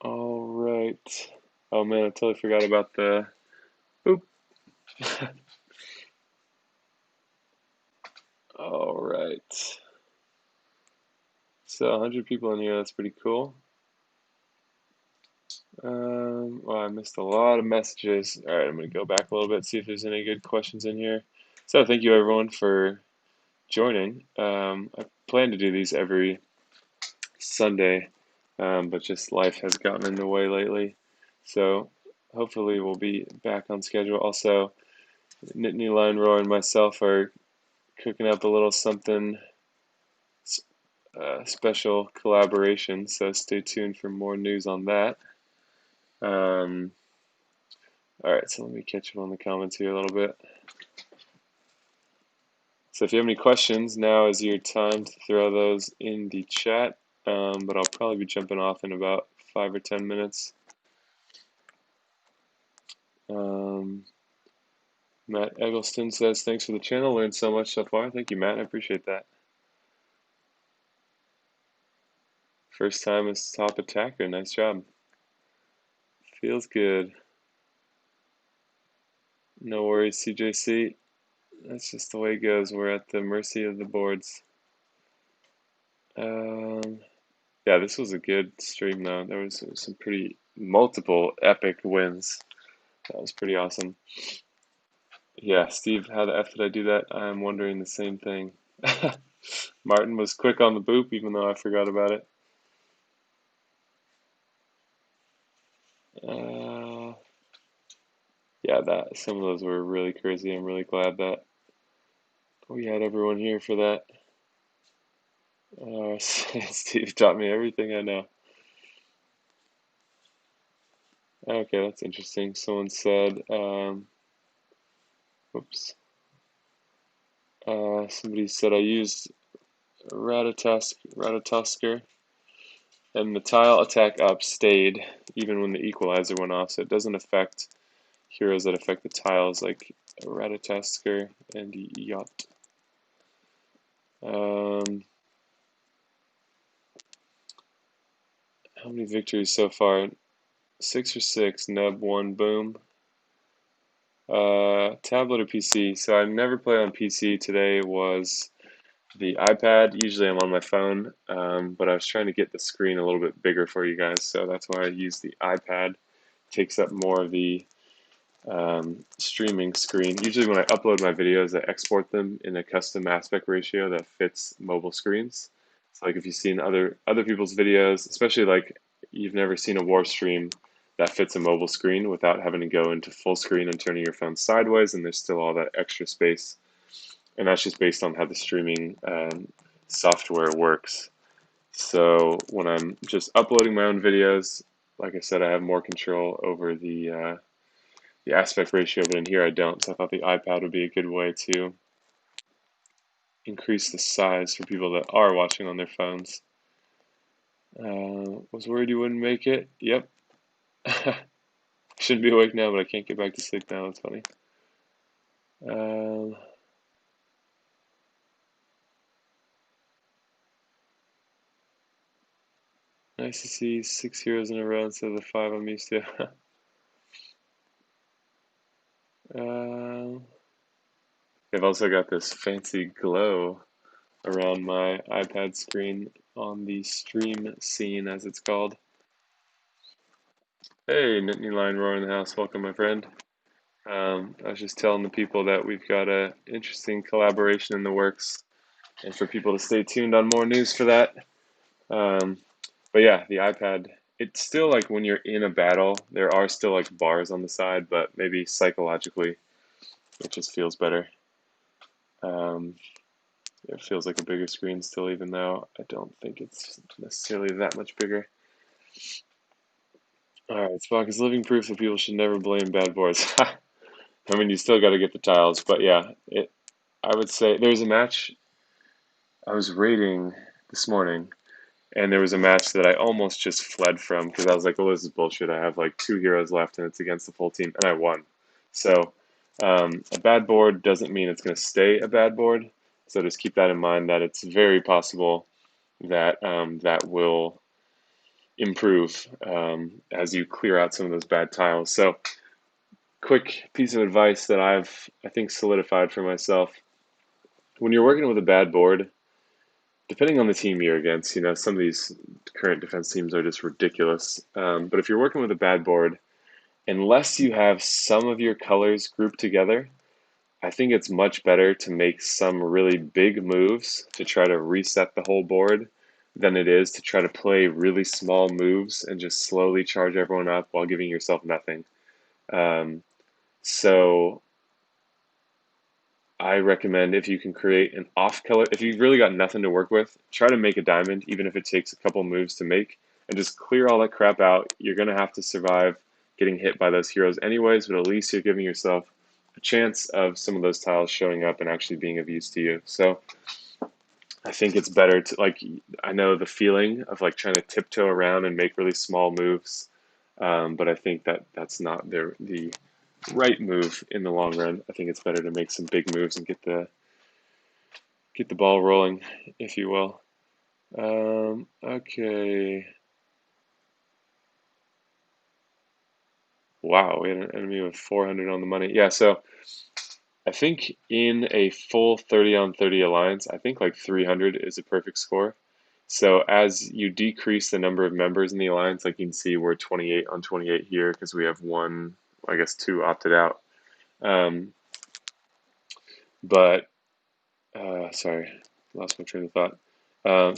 Alright. Oh man, I totally forgot about the... Oop. Alright. So 100 people in here, that's pretty cool. Well, I missed a lot of messages. All right, I'm going to go back a little bit, see if there's any good questions in here. So thank you everyone for joining. I plan to do these every Sunday, but just life has gotten in the way lately. So hopefully we'll be back on schedule. Also, Nittany Lion Roar and myself are cooking up a little something special collaboration, so stay tuned for more news on that. Alright, so let me catch up on the comments here a little bit. So if you have any questions, now is your time to throw those in the chat, but I'll probably be jumping off in about 5 or 10 minutes. Matt Eggleston says, thanks for the channel, learned so much so far. Thank you, Matt, I appreciate that. First time as top attacker, nice job. Feels good. No worries, CJC. That's just the way it goes. We're at the mercy of the boards. Yeah, this was a good stream though. There was some pretty multiple epic wins. That was pretty awesome. Yeah, Steve, how the F did I do that? I'm wondering the same thing. Martin was quick on the boop, even though I forgot about it. Yeah, that some of those were really crazy. I'm really glad that we had everyone here for that. Steve taught me everything I know. Okay, that's interesting. Someone said, whoops. Somebody said I used Ratatosker, and the tile attack up stayed even when the equalizer went off, so it doesn't affect heroes that affect the tiles like Ratatosker and Yacht. How many victories so far? 6 or 6, Nub 1, boom. Tablet or PC? So I never play on PC. Today was the iPad. Usually I'm on my phone, but I was trying to get the screen a little bit bigger for you guys, so that's why I use the iPad. It takes up more of the streaming screen. Usually when I upload my videos, I export them in a custom aspect ratio that fits mobile screens. So like if you've seen other people's videos, especially like you've never seen a war stream that fits a mobile screen without having to go into full screen and turning your phone sideways, and there's still all that extra space. And that's just based on how the streaming software works. So when I'm just uploading my own videos, like I said, I have more control over the aspect ratio, but in here I don't. So I thought the iPad would be a good way to increase the size for people that are watching on their phones. Was worried you wouldn't make it. Yep. Shouldn't be awake now, but I can't get back to sleep now. That's funny. Um, nice to see 6 heroes in a row instead of the 5 I'm used to. um, I've also got this fancy glow around my iPad screen on the stream scene, as it's called. Hey, Nittany Lion Roar in the house. Welcome, my friend. I was just telling the people that we've got a interesting collaboration in the works, and for people to stay tuned on more news for that. Um, but yeah, the iPad, it's still like when you're in a battle, there are still like bars on the side, but maybe psychologically, it just feels better. Um, it feels like a bigger screen still, even though I don't think it's necessarily that much bigger. All right, Spock is living proof that people should never blame bad boards. I mean, you still got to get the tiles, but yeah, I would say there's a match I was raiding this morning, and there was a match that I almost just fled from because I was like, "Oh, this is bullshit. I have like 2 heroes left, and it's against the full team, and I won." So, a bad board doesn't mean it's going to stay a bad board. So just keep that in mind that it's very possible that that will improve as you clear out some of those bad tiles. So, quick piece of advice that I think solidified for myself: when you're working with a bad board, depending on the team you're against, some of these current defense teams are just ridiculous. But if you're working with a bad board, unless you have some of your colors grouped together, I think it's much better to make some really big moves to try to reset the whole board than it is to try to play really small moves and just slowly charge everyone up while giving yourself nothing. Um, so I recommend if you can create an off color, if you've really got nothing to work with, try to make a diamond, even if it takes a couple moves to make, and just clear all that crap out. You're going to have to survive getting hit by those heroes anyways, but at least you're giving yourself a chance of some of those tiles showing up and actually being of use to you. So I think it's better to, like, I know the feeling of like trying to tiptoe around and make really small moves, but I think that that's not the right move in the long run. I think it's better to make some big moves and get the ball rolling, if you will. Okay. Wow, we had an enemy with 400 on the money. Yeah, so I think in a full 30 on 30 alliance, I think like 300 is a perfect score. So as you decrease the number of members in the alliance, like you can see we're 28 on 28 here because we have one, I guess two opted out. Um, but sorry, lost my train of thought.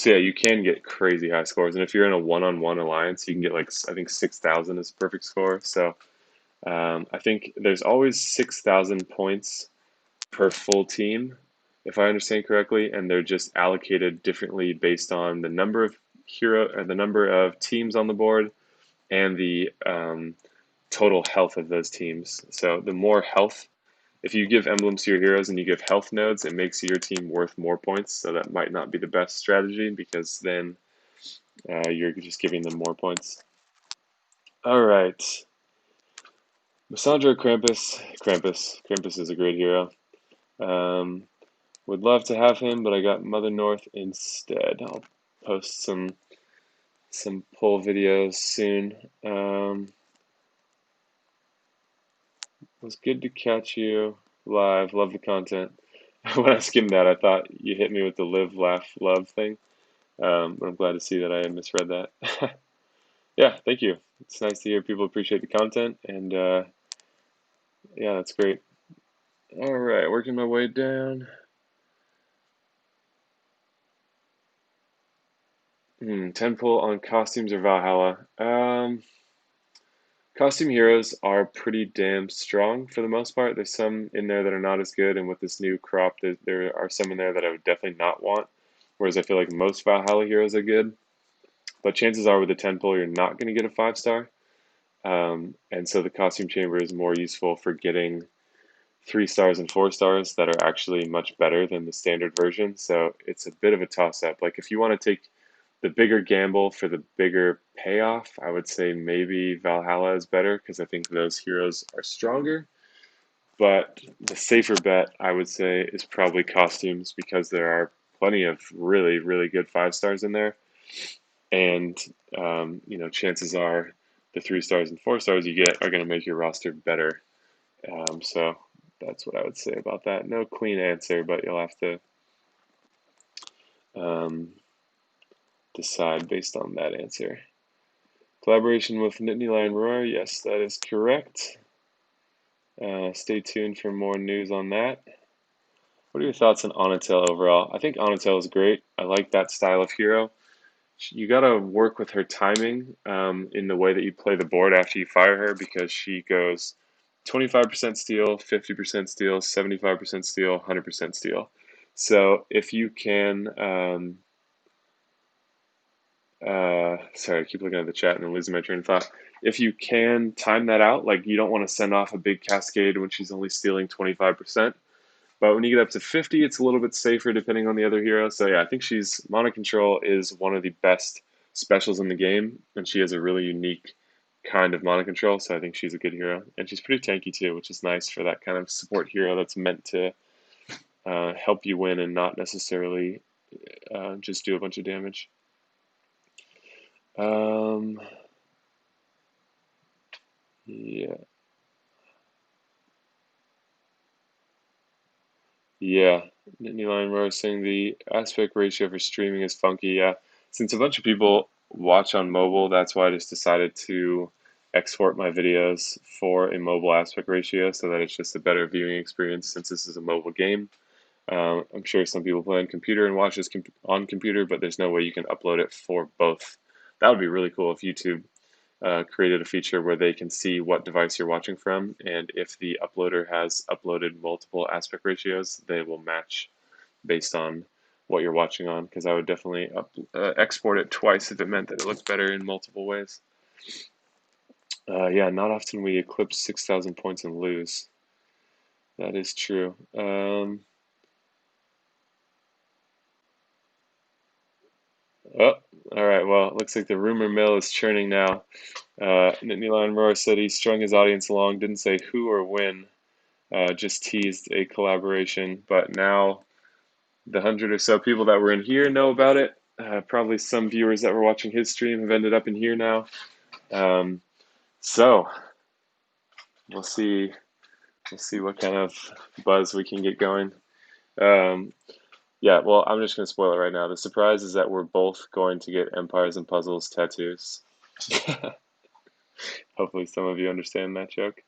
So yeah, you can get crazy high scores, and if you're in a one-on-one alliance, you can get like I think 6,000 is a perfect score. So I think there's always 6,000 points per full team, if I understand correctly, and they're just allocated differently based on the number of the number of teams on the board and the total health of those teams. So the more health, if you give emblems to your heroes and you give health nodes, it makes your team worth more points. So that might not be the best strategy because then you're just giving them more points. All right. Lysandro Krampus. Krampus is a great hero. Would love to have him, but I got Mother North instead. I'll post some pull videos soon. Was good to catch you live. Love the content. When I skimmed that, I thought you hit me with the live, laugh, love thing. But I'm glad to see that I misread that. Yeah, thank you. It's nice to hear people appreciate the content, and yeah, that's great. All right, working my way down. 10 pull on costumes or Valhalla. Costume heroes are pretty damn strong for the most part. There's some in there that are not as good, and with this new crop, there are some in there that I would definitely not want. Whereas I feel like most Valhalla heroes are good, but chances are with the 10 pull, you're not going to get a 5-star. And so the costume chamber is more useful for getting 3 stars and 4 stars that are actually much better than the standard version. So it's a bit of a toss up. Like if you want to take the bigger gamble for the bigger payoff, I would say maybe Valhalla is better because I think those heroes are stronger. But the safer bet, I would say, is probably costumes because there are plenty of really, really good 5-stars in there. And, chances are the 3 stars and 4 stars you get are going to make your roster better. So that's what I would say about that. No clean answer, but you'll have to decide based on that answer. Collaboration with Nittany Lion Roar, yes, that is correct. Stay tuned for more news on that. What are your thoughts on Onatel overall? I think Onatel is great. I like that style of hero. You got to work with her timing in the way that you play the board after you fire her because she goes 25% steel, 50% steel, 75% steel, 100% steel. So if you can, sorry, I keep looking at the chat and I'm losing my train of thought. If you can time that out, like you don't want to send off a big cascade when she's only stealing 25%. But when you get up to 50, it's a little bit safer depending on the other hero. So yeah, I think Mana Control is one of the best specials in the game, and she has a really unique kind of Mana Control, so I think she's a good hero. And she's pretty tanky too, which is nice for that kind of support hero that's meant to help you win and not necessarily just do a bunch of damage. Yeah. Yeah, Nittany Lion Roar saying the aspect ratio for streaming is funky. Yeah, since a bunch of people watch on mobile, that's why I just decided to export my videos for a mobile aspect ratio so that it's just a better viewing experience since this is a mobile game. I'm sure some people play on computer and watch this on computer, but there's no way you can upload it for both. That would be really cool if YouTube created a feature where they can see what device you're watching from, and if the uploader has uploaded multiple aspect ratios, they will match based on what you're watching on, because I would definitely export it twice if it meant that it looked better in multiple ways. Yeah, not often we eclipse 6,000 points and lose. That is true. Oh, all right. Well, it looks like the rumor mill is churning now. Nittany Lion Roar said he strung his audience along, didn't say who or when, just teased a collaboration. But now the 100 or so people that were in here know about it. Probably some viewers that were watching his stream have ended up in here now. So we'll see. We'll see what kind of buzz we can get going. Yeah, well, I'm just going to spoil it right now. The surprise is that we're both going to get Empires and Puzzles tattoos. Hopefully some of you understand that joke.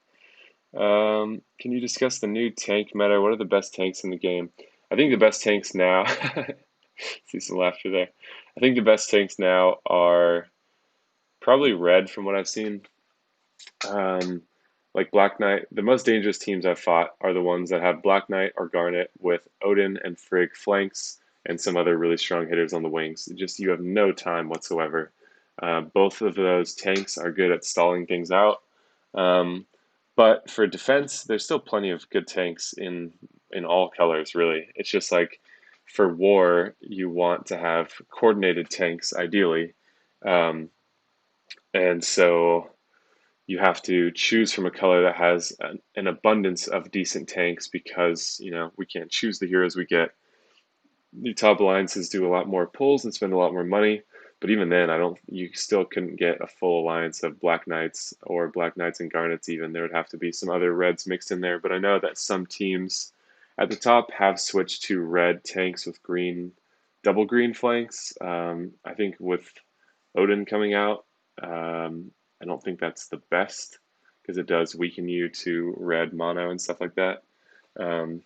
Can you discuss the new tank meta? What are the best tanks in the game? I think the best tanks now, see some laughter there. I think the best tanks now are probably red from what I've seen. like Black Knight, the most dangerous teams I've fought are the ones that have Black Knight or Garnet with Odin and Frigg flanks and some other really strong hitters on the wings. Just you have no time whatsoever. Both of those tanks are good at stalling things out. Um, but for defense, there's still plenty of good tanks in all colors, really. It's just like for war, you want to have coordinated tanks ideally. Um, and so you have to choose from a color that has an abundance of decent tanks because, we can't choose the heroes we get. The top alliances do a lot more pulls and spend a lot more money, but even then, you still couldn't get a full alliance of Black Knights or Black Knights and Garnets even. There would have to be some other reds mixed in there, but I know that some teams at the top have switched to red tanks with green, double green flanks. I think with Odin coming out, I don't think that's the best because it does weaken you to red mono and stuff like that. Um,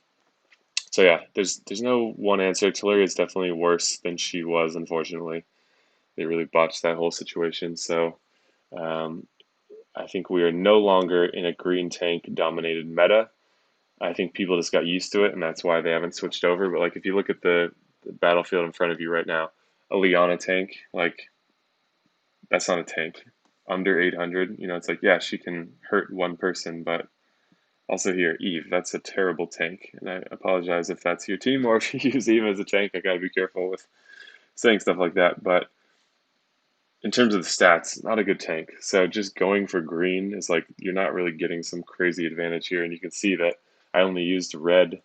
so yeah, there's no one answer. Teleria is definitely worse than she was, unfortunately. They really botched that whole situation. So um, I think we are no longer in a green tank dominated meta. I think people just got used to it, and that's why they haven't switched over. But like if you look at the battlefield in front of you right now, a Liana tank, like that's not a tank. Under 800, it's like, yeah, she can hurt one person, but also here, Eve, that's a terrible tank. And I apologize if that's your team or if you use Eve as a tank. I gotta be careful with saying stuff like that. But in terms of the stats, not a good tank. So just going for green is like you're not really getting some crazy advantage here. And you can see that I only used red,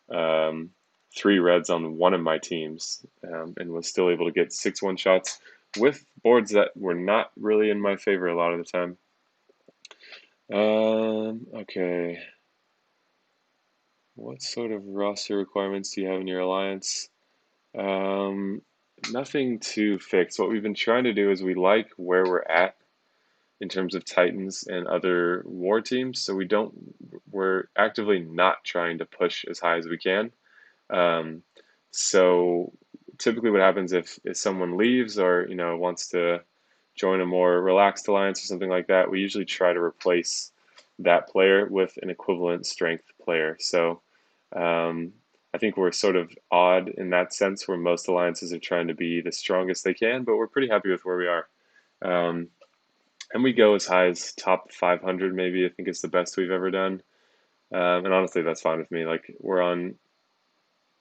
um, 3 reds on one of my teams, and was still able to get 6 one-shots with boards that were not really in my favor a lot of the time. Okay. What sort of roster requirements do you have in your alliance? Um, Nothing to fix. What we've been trying to do is we like where we're at in terms of Titans and other war teams, so we're actively not trying to push as high as we can. Um, so typically what happens if someone leaves or, wants to join a more relaxed alliance or something like that, we usually try to replace that player with an equivalent strength player. So um, I think we're sort of odd in that sense where most alliances are trying to be the strongest they can, but we're pretty happy with where we are. Um, and we go as high as top 500, maybe. I think it's the best we've ever done. And honestly, that's fine with me. Like, we're on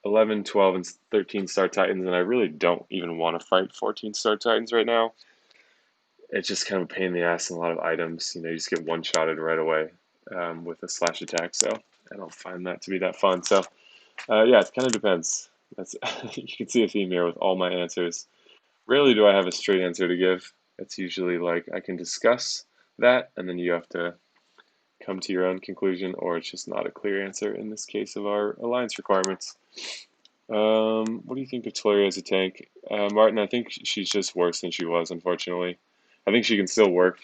11, 12, and 13 star Titans, and I really don't even want to fight 14 star Titans right now. It's just kind of a pain in the ass and a lot of items. You just get one-shotted right away with a slash attack, so I don't find that to be that fun. So, yeah, it kind of depends. That's You can see a theme here with all my answers. Rarely do I have a straight answer to give. It's usually like I can discuss that, and then you have to come to your own conclusion, or it's just not a clear answer in this case of our alliance requirements. What do you think of Teleria as a tank? Martin, I think she's just worse than she was, unfortunately. I think she can still work,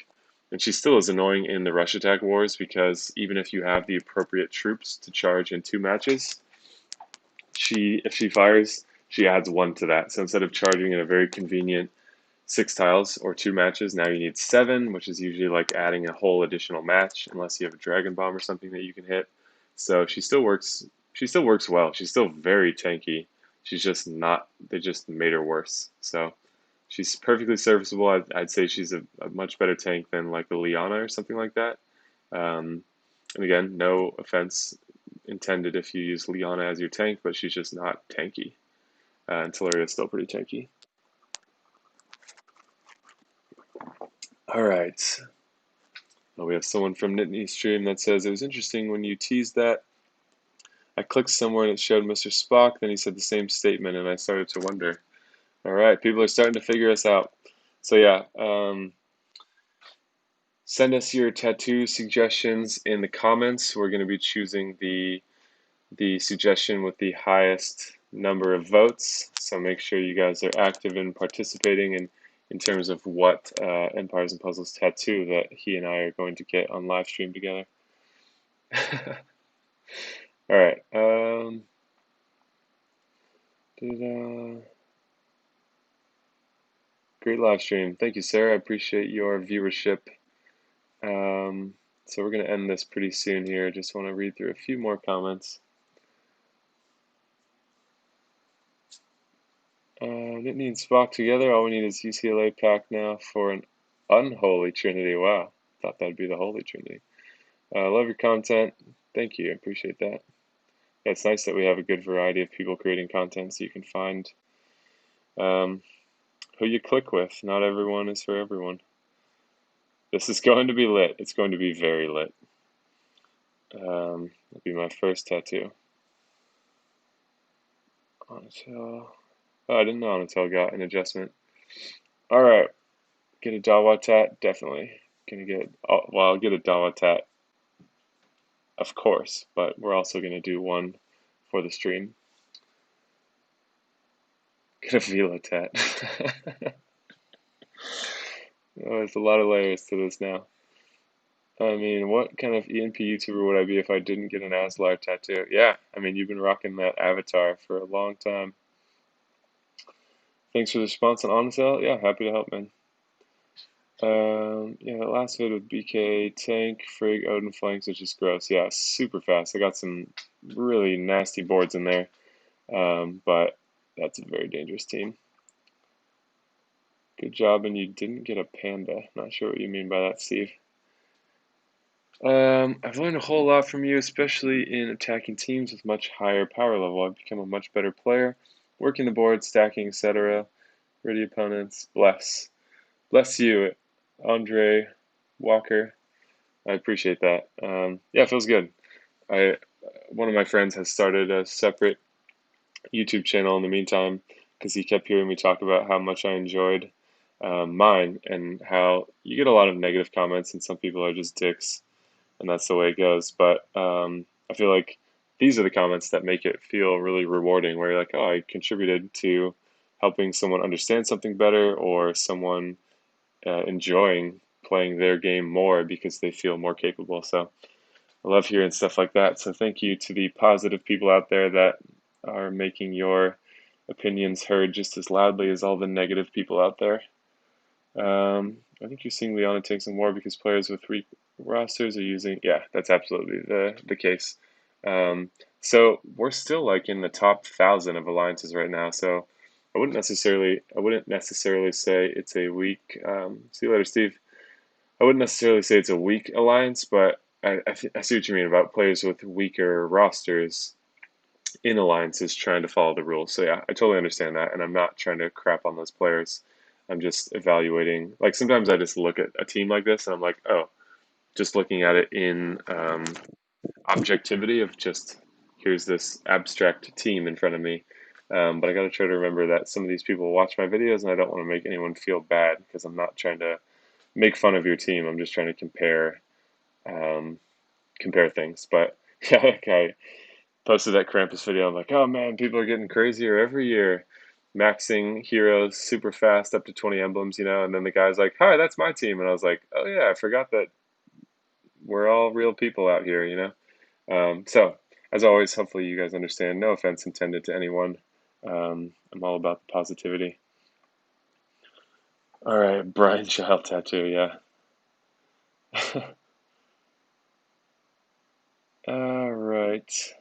and she still is annoying in the rush attack wars because even if you have the appropriate troops to charge in 2 matches, if she fires, she adds 1 to that. So instead of charging in a very convenient 6 tiles or 2 matches, now you need 7, which is usually like adding a whole additional match, unless you have a Dragon Bomb or something that you can hit. So she still works. She still works well. She's still very tanky. She's just not. They just made her worse. So she's perfectly serviceable. I'd say she's a much better tank than like a Liana or something like that. And again, no offense intended if you use Liana as your tank, but she's just not tanky. And Teleria is still pretty tanky. All right. Oh, we have someone from Nittany Stream that says, it was interesting when you teased that. I clicked somewhere and it showed Mr. Spock, then he said the same statement, and I started to wonder. All right, people are starting to figure us out. So yeah, send us your tattoo suggestions in the comments. We're going to be choosing the suggestion with the highest number of votes. So make sure you guys are active and participating in terms of what Empires and Puzzles tattoo that he and I are going to get on live stream together. All right. Great live stream. Thank you, Sarah. I appreciate your viewership. So we're going to end this pretty soon here. Just want to read through a few more comments. Didn't need Spock together. All we need is UCLA pack now for an unholy trinity. Wow, thought that'd be the holy trinity. Love your content. Thank you. I appreciate that. Yeah, it's nice that we have a good variety of people creating content so you can find who you click with. Not everyone is for everyone. This is going to be lit. It's going to be very lit. It'll be my first tattoo. Onatel. Oh, I didn't know Onatel got an adjustment. All right, get a Dawa tat. Definitely gonna get. Well, I'll get a Dawa tat, of course, but we're also gonna do one for the stream. Get a Vila tat. Oh, there's a lot of layers to this now. I mean, what kind of ENP YouTuber would I be if I didn't get an Aslar tattoo? Yeah, I mean, you've been rocking that avatar for a long time. Thanks for the response on Onatel. Yeah, happy to help, man. Yeah, that last vid with BK, Tank, Frigg, Odin flanks, which is gross. Yeah, super fast. I got some really nasty boards in there, but that's a very dangerous team. Good job, and you didn't get a panda. Not sure what you mean by that, Steve. I've learned a whole lot from you, especially in attacking teams with much higher power level. I've become a much better player, working the board, stacking, etc. Ready opponents. Bless you, Andre Walker. I appreciate that. Yeah, it feels good. One of my friends has started a separate YouTube channel in the meantime because he kept hearing me talk about how much I enjoyed mine and how you get a lot of negative comments and some people are just dicks and that's the way it goes. But I feel like these are the comments that make it feel really rewarding where you're like, oh, I contributed to helping someone understand something better or someone enjoying playing their game more because they feel more capable. So I love hearing stuff like that. So thank you to the positive people out there that are making your opinions heard just as loudly as all the negative people out there. I think you're seeing Liana take some more because players with weak rosters are using. Yeah, that's absolutely the case. So we're still like in the top 1,000 of alliances right now. So I wouldn't necessarily say it's a weak. See you later, Steve. I wouldn't necessarily say it's a weak alliance, but I see what you mean about players with weaker rosters in alliances trying to follow the rules. So yeah, I totally understand that, and I'm not trying to crap on those players. I'm just evaluating. Like sometimes I just look at a team like this, and I'm like, oh, just looking at it in objectivity of just here's this abstract team in front of me. But I got to try to remember that some of these people watch my videos, and I don't want to make anyone feel bad because I'm not trying to make fun of your team. I'm just trying to compare things. But yeah, like I posted that Krampus video. I'm like, oh man, people are getting crazier every year, maxing heroes super fast up to 20 emblems, And then the guy's like, hi, that's my team, and I was like, oh yeah, I forgot that we're all real people out here. So as always, hopefully you guys understand. No offense intended to anyone. I'm all about the positivity. All right, Brian Child tattoo, yeah. All right.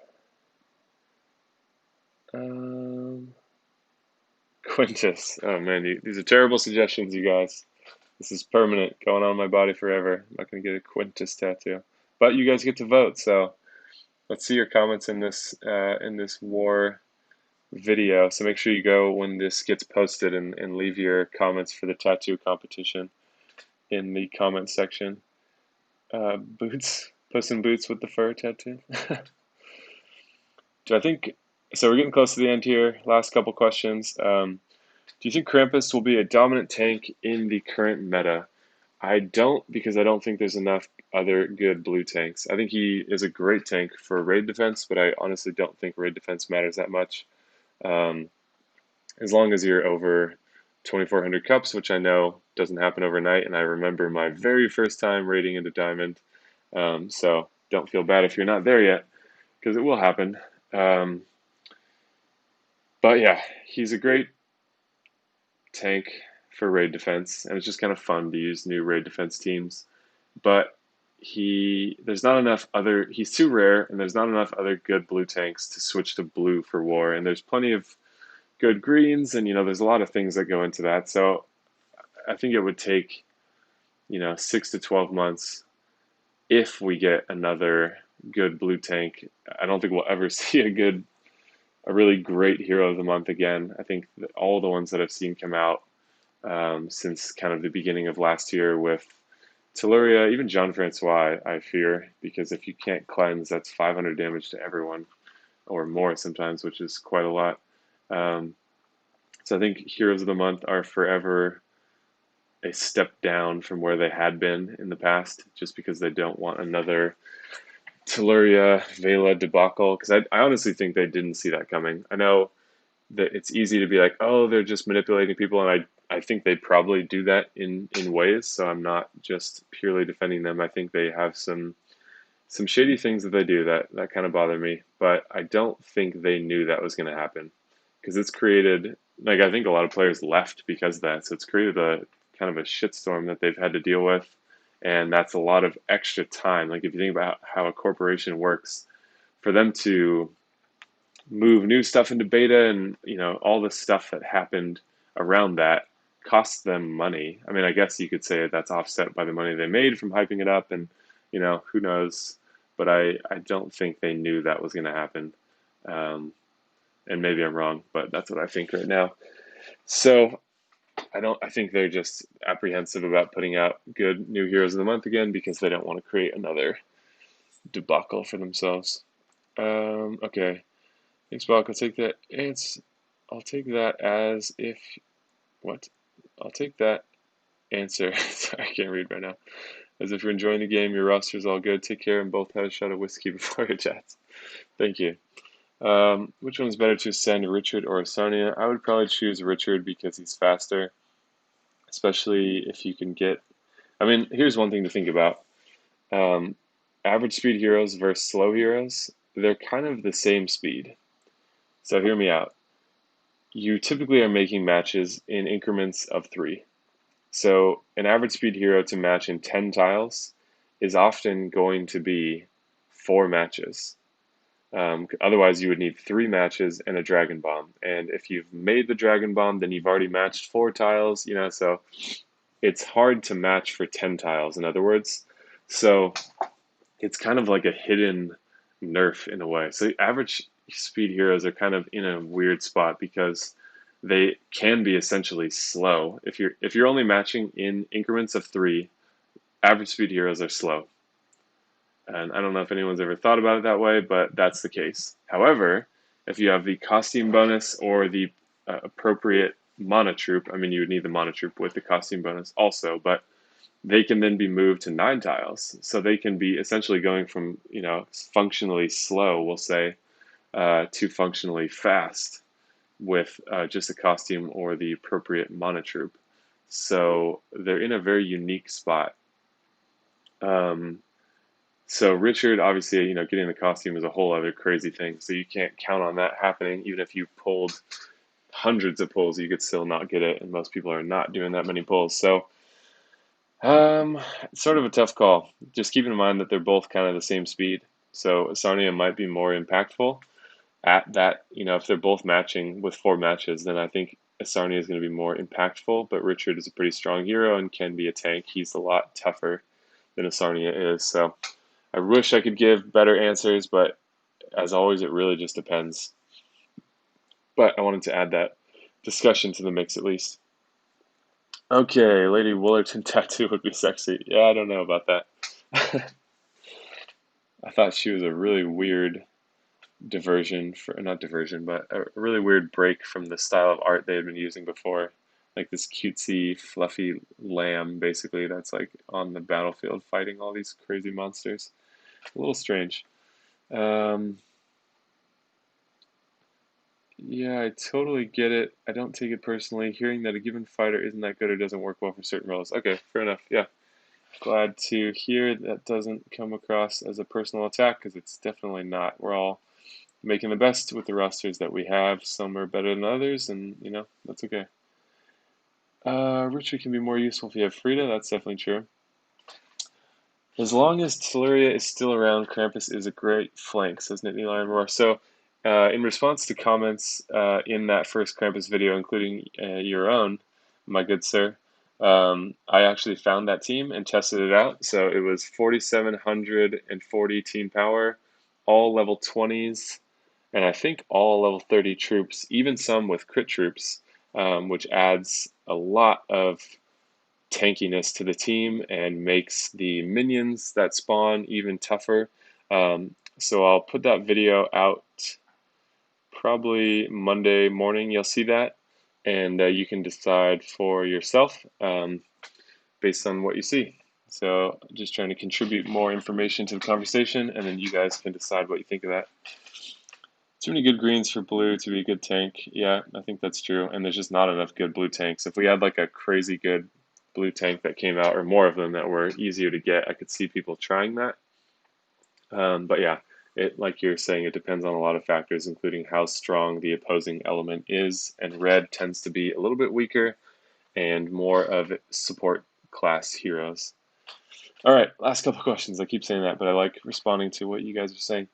Quintus. Oh man, these are terrible suggestions, you guys. This is permanent, going on my body forever. I'm not gonna get a Quintus tattoo, but you guys get to vote. So let's see your comments in this war video. So make sure you go when this gets posted and leave your comments for the tattoo competition in the comment section. Boots, Puss in Boots with the fur tattoo. Do I think so? We're getting close to the end here. Last couple questions. Do you think Krampus will be a dominant tank in the current meta? I don't, because I don't think there's enough other good blue tanks. I think he is a great tank for raid defense, but I honestly don't think raid defense matters that much. As long as you're over 2,400 cups, which I know doesn't happen overnight, and I remember my very first time raiding into Diamond. So don't feel bad if you're not there yet, because it will happen. But yeah, he's a great tank for raid defense, and it's just kind of fun to use new raid defense teams. But there's not enough other, he's too rare, and there's not enough other good blue tanks to switch to blue for war. And there's plenty of good greens, and there's a lot of things that go into that. So I think it would take 6 to 12 months if we get another good blue tank. I don't think we'll ever see a really great hero of the month again. I think that all the ones that I've seen come out since kind of the beginning of last year with Teluria, even Jean Francois, I fear, because if you can't cleanse, that's 500 damage to everyone or more sometimes, which is quite a lot. Um, so I think heroes of the month are forever a step down from where they had been in the past, just because they don't want another Teluria Vela debacle. Because I honestly think they didn't see that coming. I know that it's easy to be like, oh, they're just manipulating people, and I think they probably do that in ways. So I'm not just purely defending them. I think they have some shady things that they do that kind of bother me. But I don't think they knew that was going to happen, because it's created, like, I think a lot of players left because of that. So it's created a kind of a shitstorm that they've had to deal with, and that's a lot of extra time. Like, if you think about how a corporation works, for them to move new stuff into beta, and all the stuff that happened around that costs them money. I mean, I guess you could say that's offset by the money they made from hyping it up, and who knows. But I don't think they knew that was going to happen. And maybe I'm wrong, but that's what I think right now. So I think they're just apprehensive about putting out good new heroes of the month again, because they don't want to create another debacle for themselves. Okay. Thanks, Brock. I'll take that as if what? I'll take that answer. Sorry, I can't read right now. As if you're enjoying the game, your roster's all good. Take care, and both have a shot of whiskey before your chats. Thank you. Which one's better to ascend, Richard or Sarnia? I would probably choose Richard because he's faster, especially if you can get. I mean, here's one thing to think about. Um, Average speed heroes versus slow heroes, they're kind of the same speed. So hear me out. You typically are making matches in increments of 3. So an average speed hero to match in 10 tiles is often going to be 4 matches. Otherwise, you would need 3 matches and a Dragon Bomb. And if you've made the Dragon Bomb, then you've already matched 4 tiles, so it's hard to match for 10 tiles, in other words. So it's kind of like a hidden nerf in a way. So the average speed heroes are kind of in a weird spot because they can be essentially slow. If you're only matching in increments of 3, average speed heroes are slow. And I don't know if anyone's ever thought about it that way, but that's the case. However, if you have the costume bonus or the appropriate mana troop, I mean, you would need the mana troop with the costume bonus also, but they can then be moved to 9 tiles. So they can be essentially going from, functionally slow, we'll say, to functionally fast with just a costume or the appropriate mana troop. So they're in a very unique spot. So Richard, obviously, getting the costume is a whole other crazy thing. So you can't count on that happening. Even if you pulled hundreds of pulls, you could still not get it. And most people are not doing that many pulls. So it's sort of a tough call. Just keeping in mind that they're both kind of the same speed. So Sarnia might be more impactful at that. If they're both matching with 4 matches, then I think Sarnia is going to be more impactful. But Richard is a pretty strong hero and can be a tank. He's a lot tougher than Sarnia is. So I wish I could give better answers, but as always, it really just depends. But I wanted to add that discussion to the mix at least. Okay, Lady Woolerton tattoo would be sexy. Yeah, I don't know about that. I thought she was a really weird diversion not diversion, but a really weird break from the style of art they had been using before. Like this cutesy, fluffy lamb, basically, that's like on the battlefield fighting all these crazy monsters. A little strange. Yeah, I totally get it. I don't take it personally. Hearing that a given fighter isn't that good or doesn't work well for certain roles. Okay, fair enough. Yeah. Glad to hear that doesn't come across as a personal attack, because it's definitely not. We're all making the best with the rosters that we have. Some are better than others, and, that's okay. Richard can be more useful if you have Frida. That's definitely true. As long as Teluria is still around, Krampus is a great flank, says Nittany Lion Roar. So, in response to comments in that first Krampus video, including your own, my good sir, I actually found that team and tested it out. So it was 4,740 team power, all level 20s, and I think all level 30 troops, even some with crit troops, which adds a lot of tankiness to the team and makes the minions that spawn even tougher. So I'll put that video out probably Monday morning. You'll see that, and you can decide for yourself based on what you see. So just trying to contribute more information to the conversation, and then you guys can decide what you think of that. Too many good greens for blue to be a good tank. Yeah, I think that's true. And there's just not enough good blue tanks. If we had like a crazy good blue tank that came out, or more of them that were easier to get, I could see people trying that. But yeah, like you're saying, it depends on a lot of factors, including how strong the opposing element is. And red tends to be a little bit weaker and more of support class heroes. All right, last couple questions. I keep saying that, but I like responding to what you guys are saying.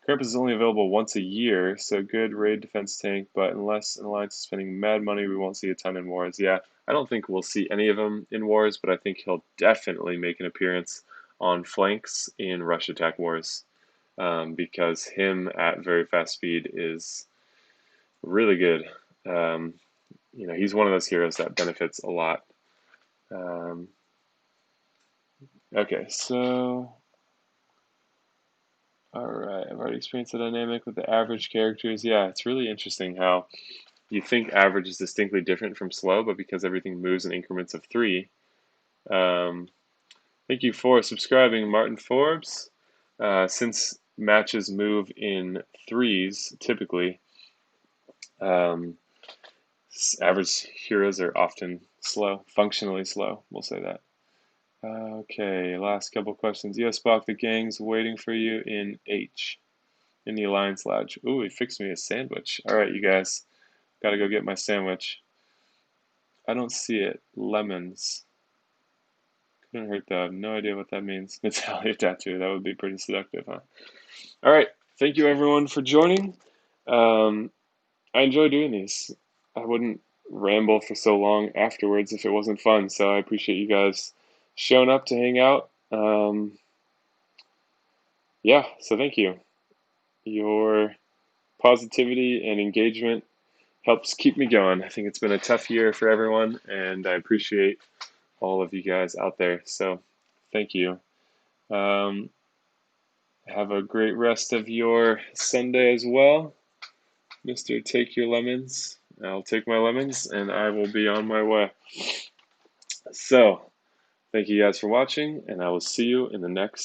Krampus is only available once a year, so good raid defense tank, but unless an alliance is spending mad money, we won't see a ton in wars. Yeah, I don't think we'll see any of them in wars, but I think he'll definitely make an appearance on flanks in rush attack wars, because him at very fast speed is really good. He's one of those heroes that benefits a lot. Okay, so all right, I've already experienced the dynamic with the average characters. Yeah, it's really interesting how you think average is distinctly different from slow, but because everything moves in increments of 3. Thank you for subscribing, Martin Forbes. Since matches move in 3s, typically, average heroes are often slow, functionally slow, we'll say that. Okay, last couple questions. Yes, Spock, the gang's waiting for you in H. In the Alliance Lodge. Ooh, he fixed me a sandwich. All right, you guys. Gotta go get my sandwich. I don't see it. Lemons. Couldn't hurt though. I have no idea what that means. Natalia tattoo. That would be pretty seductive, huh? All right. Thank you, everyone, for joining. I enjoy doing these. I wouldn't ramble for so long afterwards if it wasn't fun. So I appreciate you guys showing up to hang out. Yeah, so thank you. Your positivity and engagement helps keep me going. I think it's been a tough year for everyone, and I appreciate all of you guys out there. So thank you. Have a great rest of your Sunday as well. Mr. Take Your Lemons. I'll take my lemons, and I will be on my way. So thank you guys for watching, and I will see you in the next